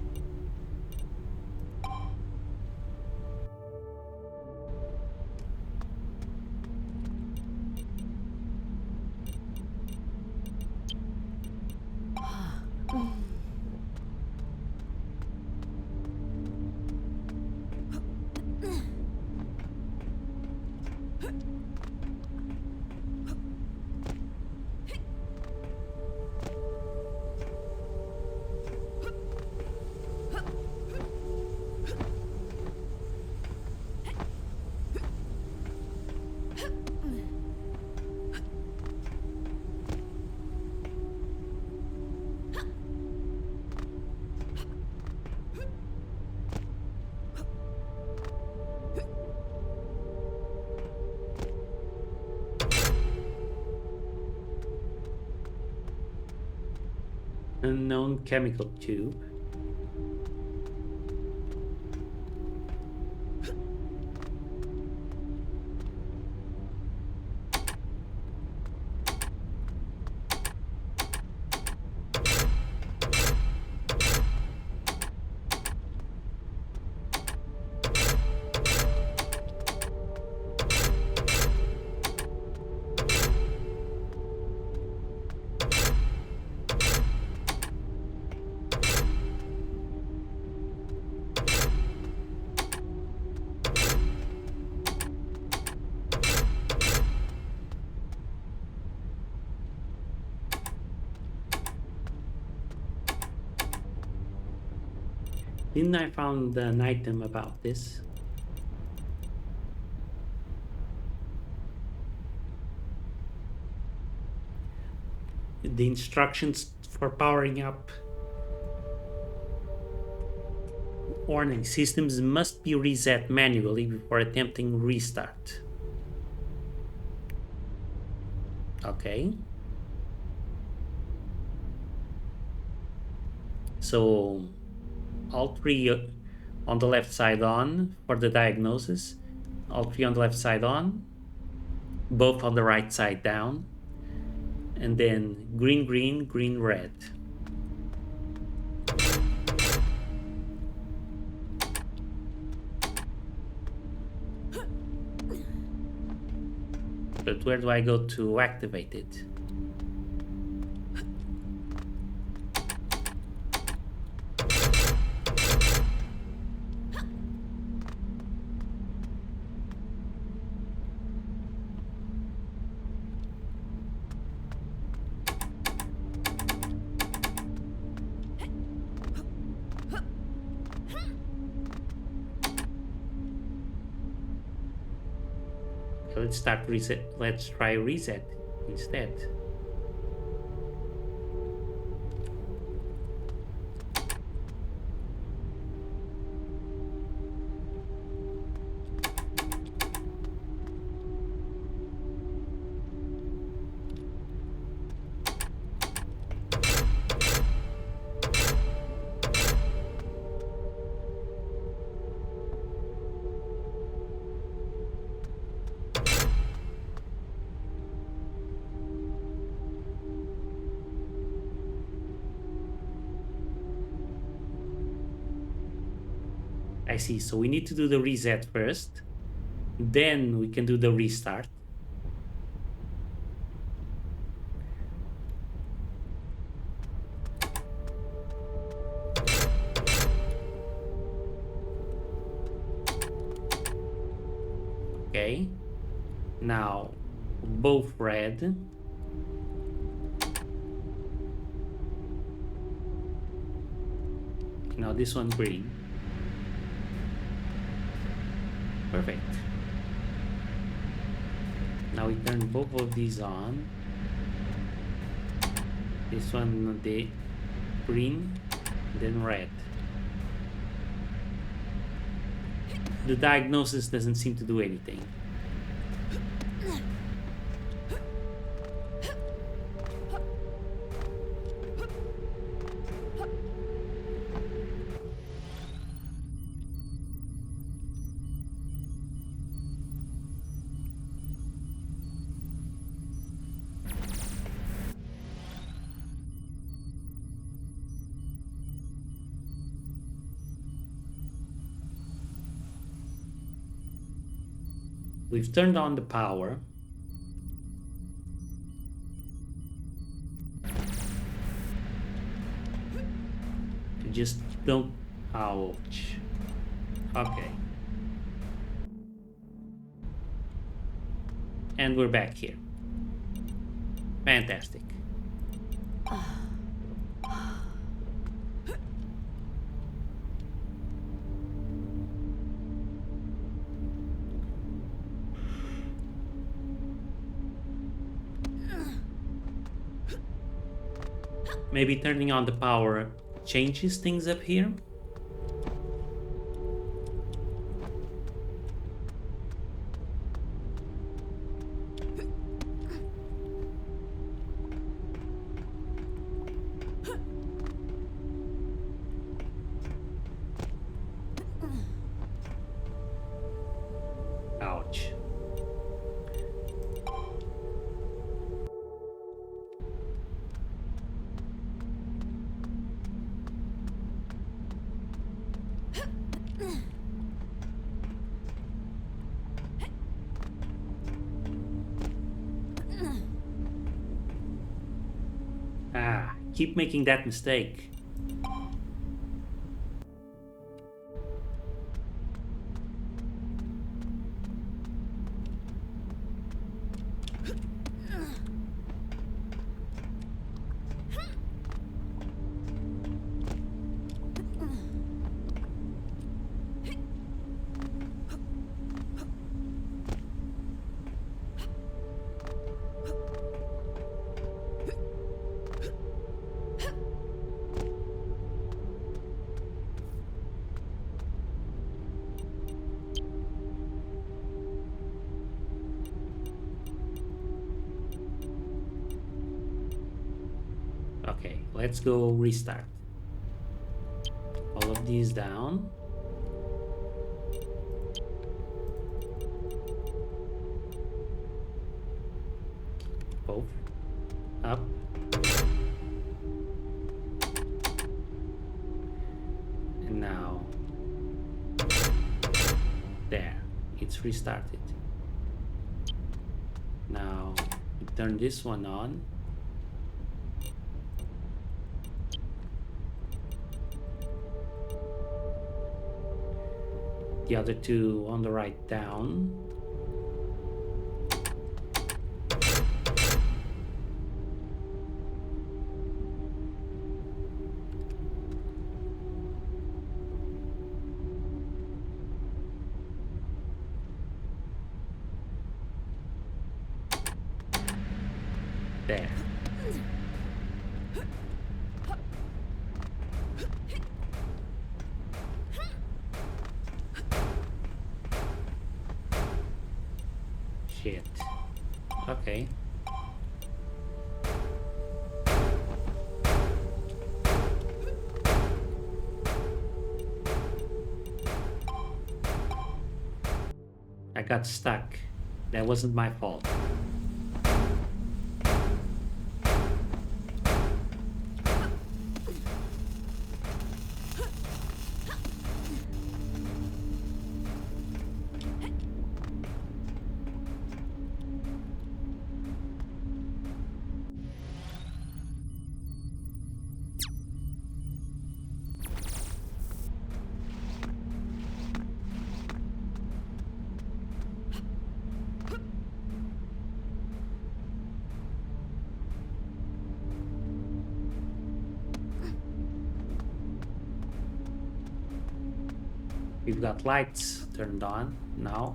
Speaker 1: Unknown chemical tube. Didn't I found an item about this? The instructions for powering up warning systems must be reset manually before attempting restart. Okay. So all three on the left side on for the diagnosis, all three on the left side on, both on the right side down, and then green, green, green, red. But where do I go to activate it? Let's start reset. Let's try reset instead. I see, so we need to do the reset first. Then we can do the restart. Okay. Now, both red. Now this one green. Perfect. Now we turn both of these on. This one the green, then red. The diagnosis doesn't seem to do anything. We've turned on the power. You just don't... Ouch. Okay. And we're back here. Fantastic. Maybe turning on the power changes things up here. Ouch. Keep making that mistake. Okay, let's go restart. All of these down. Both up. And now there, it's restarted. Now we turn this one on. The other two on the right down. There. Shit. Okay. I got stuck. That wasn't my fault. We've got lights turned on now.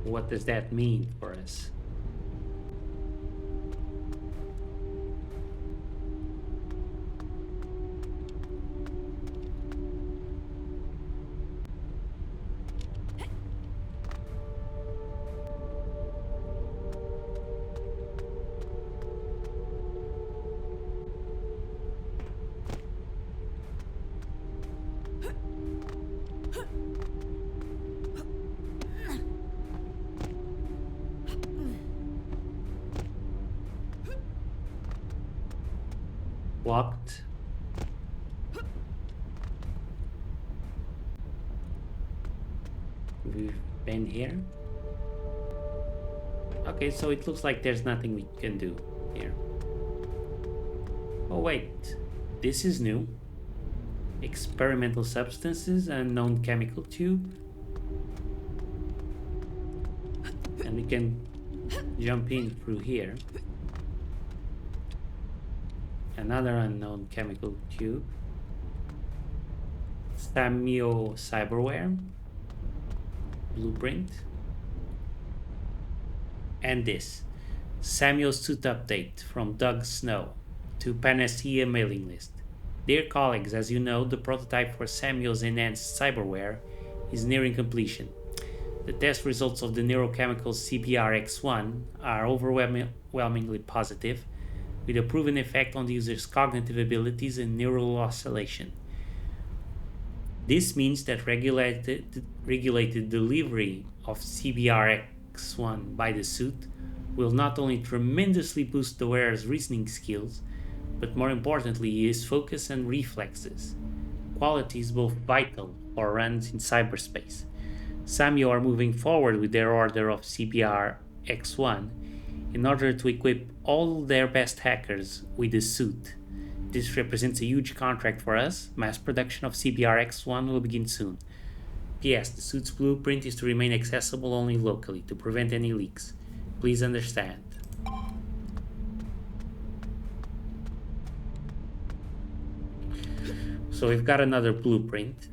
Speaker 1: What does that mean for us? Locked. We've been here. Okay, so it looks like there's nothing we can do here. Oh wait, this is new. Experimental substances, unknown chemical tube. And we can jump in through here. Another unknown chemical tube. Samio cyberware. Blueprint. And this. Samio suit update from Doug Snow to Panacea mailing list. Dear colleagues, as you know, the prototype for Samio's enhanced cyberware is nearing completion. The test results of the neurochemical CBR-X1 are overwhelmingly positive, with a proven effect on the user's cognitive abilities and neural oscillation. This means that regulated delivery of CBR-X1 by the suit will not only tremendously boost the wearer's reasoning skills, but more importantly his focus and reflexes, qualities both vital for runs in cyberspace. Samio are moving forward with their order of CBR-X1 in order to equip all their best hackers with the suit. This represents a huge contract for us. Mass production of CBR-X1 will begin soon. P.S. The suit's blueprint is to remain accessible only locally to prevent any leaks. Please understand. So we've got another blueprint.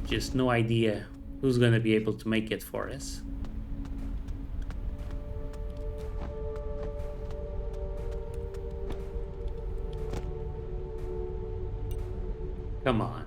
Speaker 1: Just no idea who's going to be able to make it for us. Come on.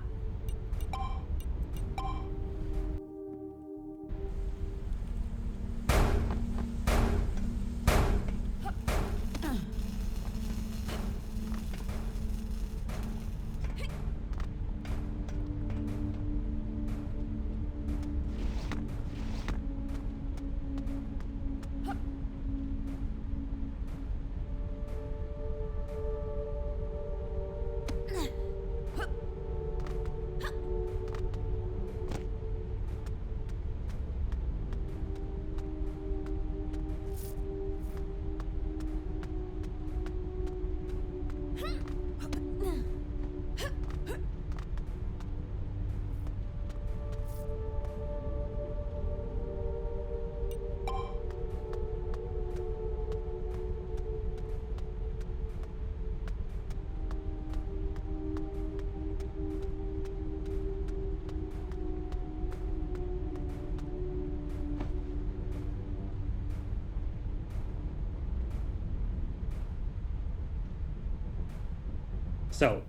Speaker 1: So,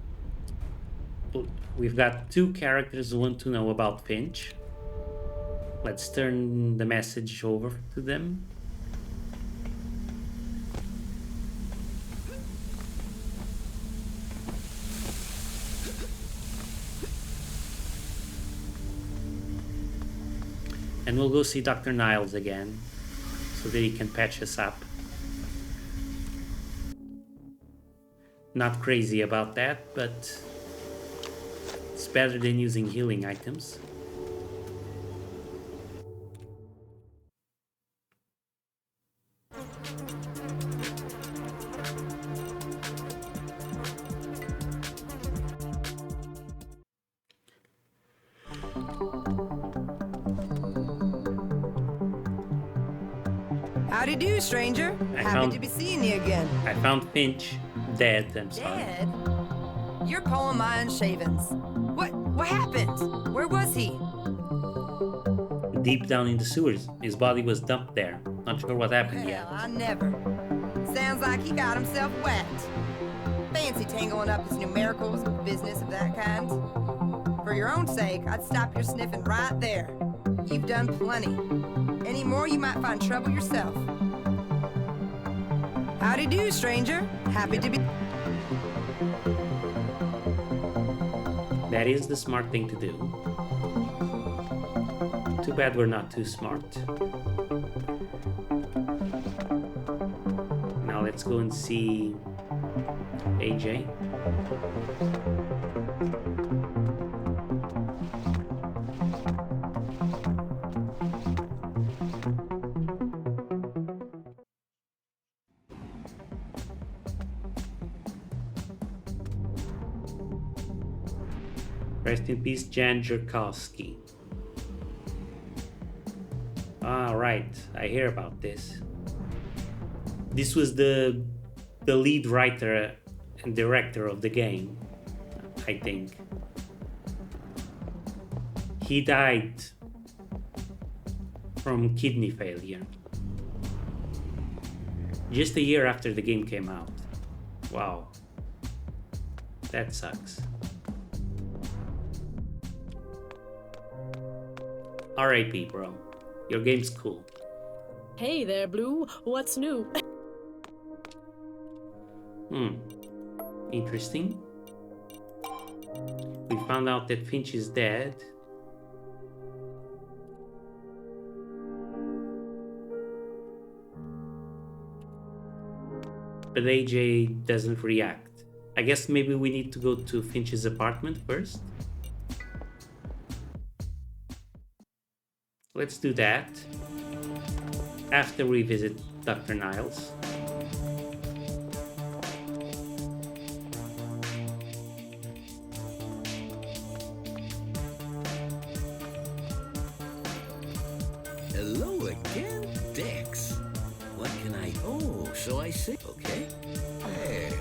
Speaker 1: we've got two characters who want to know about Finch. Let's turn the message over to them. And we'll go see Dr. Niles again, so that he can patch us up. Not crazy about that, but it's better than using healing items.
Speaker 9: How Howdy do, stranger. Happy to be seeing you again.
Speaker 1: I found Finch dead, I'm sorry.
Speaker 9: Dead? You're pulling my unshavens. What happened? Where was he?
Speaker 1: Deep down in the sewers. His body was dumped there. Not sure what happened yet.
Speaker 9: Hell, I never. Sounds like he got himself whacked. Fancy tangling up his numericals with business of that kind. For your own sake, I'd stop your sniffing right there. You've done plenty. Any more, you might find trouble yourself. Howdy do, stranger. Happy to be...
Speaker 1: That is the smart thing to do. Too bad we're not too smart. Now let's go and see AJ. Rest in peace, Jan Jerkowski. Right, I hear about this. This was the lead writer and director of the game, I think. He died from kidney failure. Just a year after the game came out. Wow. That sucks. R.I.P. bro. Your game's cool.
Speaker 3: Hey there, Blue. What's new?
Speaker 1: Interesting. We found out that Finch is dead. But AJ doesn't react. I guess maybe we need to go to Finch's apartment first. Let's do that after we visit Dr. Niles.
Speaker 10: Hello again, Dex. What can I... Oh, so I see. Okay. There.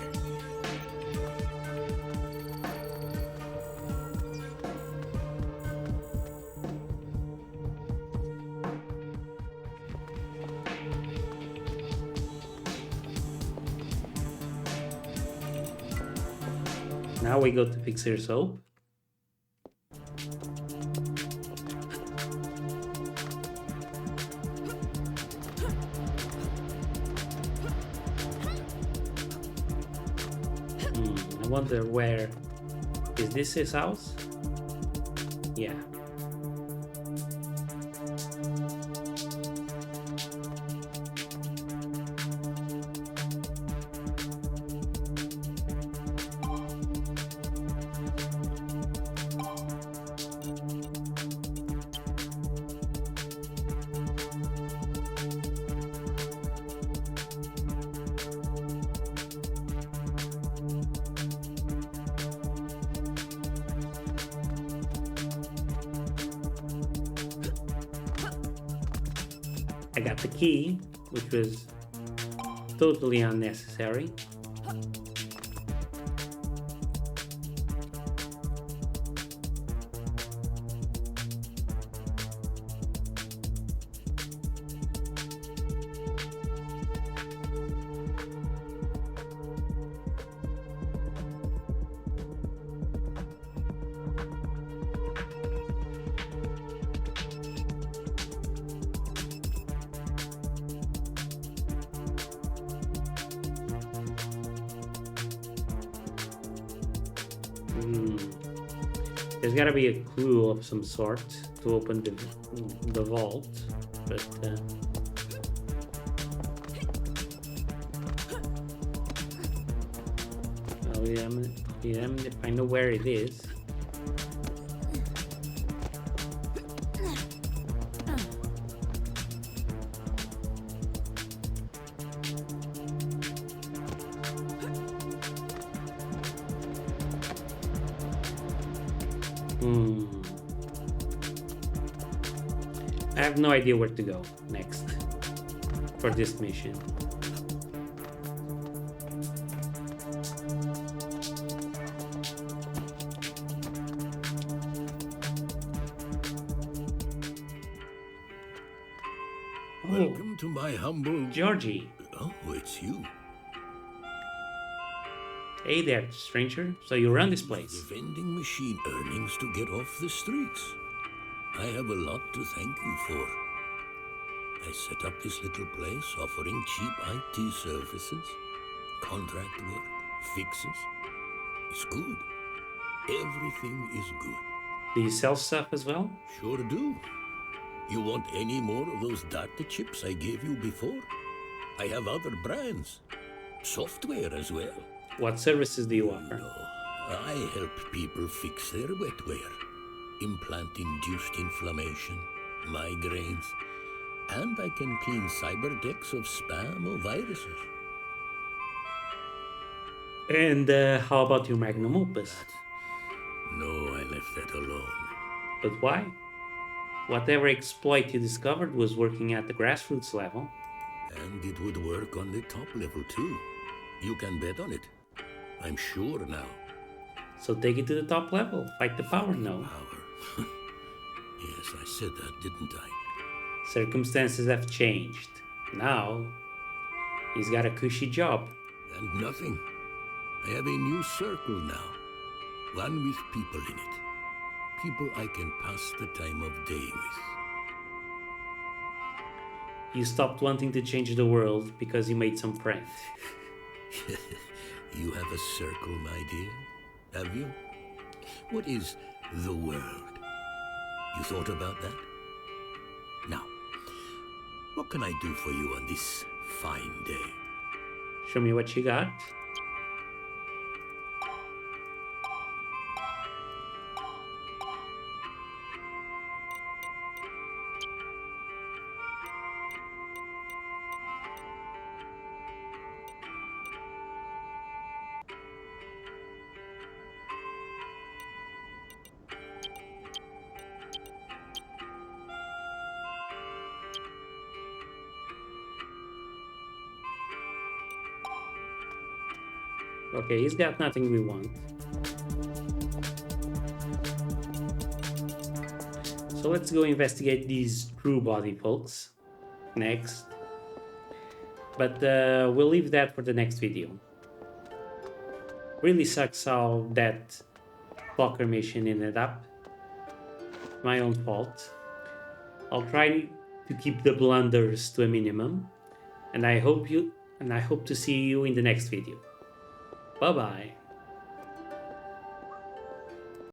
Speaker 1: Now we go to Fixer Soap. I wonder where... Is this his house? Yeah. I got the key, which was totally unnecessary. There's gotta be a clue of some sort to open the vault, but well, yeah, if I know where it is. I have no idea where to go next. for this mission.
Speaker 10: Welcome to my humble...
Speaker 1: Georgie.
Speaker 10: Oh, it's you.
Speaker 1: Hey there, stranger. So you run this place?
Speaker 10: The vending machine earnings to get off the streets. I have a lot to thank you for. I set up this little place offering cheap IT services, contract work, fixes. It's good. Everything is good.
Speaker 1: Do you sell stuff as well?
Speaker 10: Sure do. You want any more of those data chips I gave you before? I have other brands. Software as well.
Speaker 1: What services do you offer?
Speaker 10: No, I help people fix their wetware. Implant-induced inflammation, migraines, and I can clean cyberdecks of spam or viruses.
Speaker 1: And how about your magnum opus?
Speaker 10: No, I left that alone.
Speaker 1: But why? Whatever exploit you discovered was working at the grassroots level.
Speaker 10: And it would work on the top level too. You can bet on it. I'm sure now.
Speaker 1: So take it to the top level. Fight the power node.
Speaker 10: Power. Yes, I said that, didn't I?
Speaker 1: Circumstances have changed. Now, he's got a cushy job.
Speaker 10: And nothing. I have a new circle now. One with people in it. People I can pass the time of day with.
Speaker 1: You stopped wanting to change the world because you made some friends.
Speaker 10: You have a circle, my dear, have you? What is the world? You thought about that? Now, what can I do for you on this fine day?
Speaker 1: Show me what you got. Okay, he's got nothing we want. So let's go investigate these true body folks next. But we'll leave that for the next video. Really sucks how that Walker mission ended up. My own fault. I'll try to keep the blunders to a minimum. And I hope to see you in the next video. Bye-bye.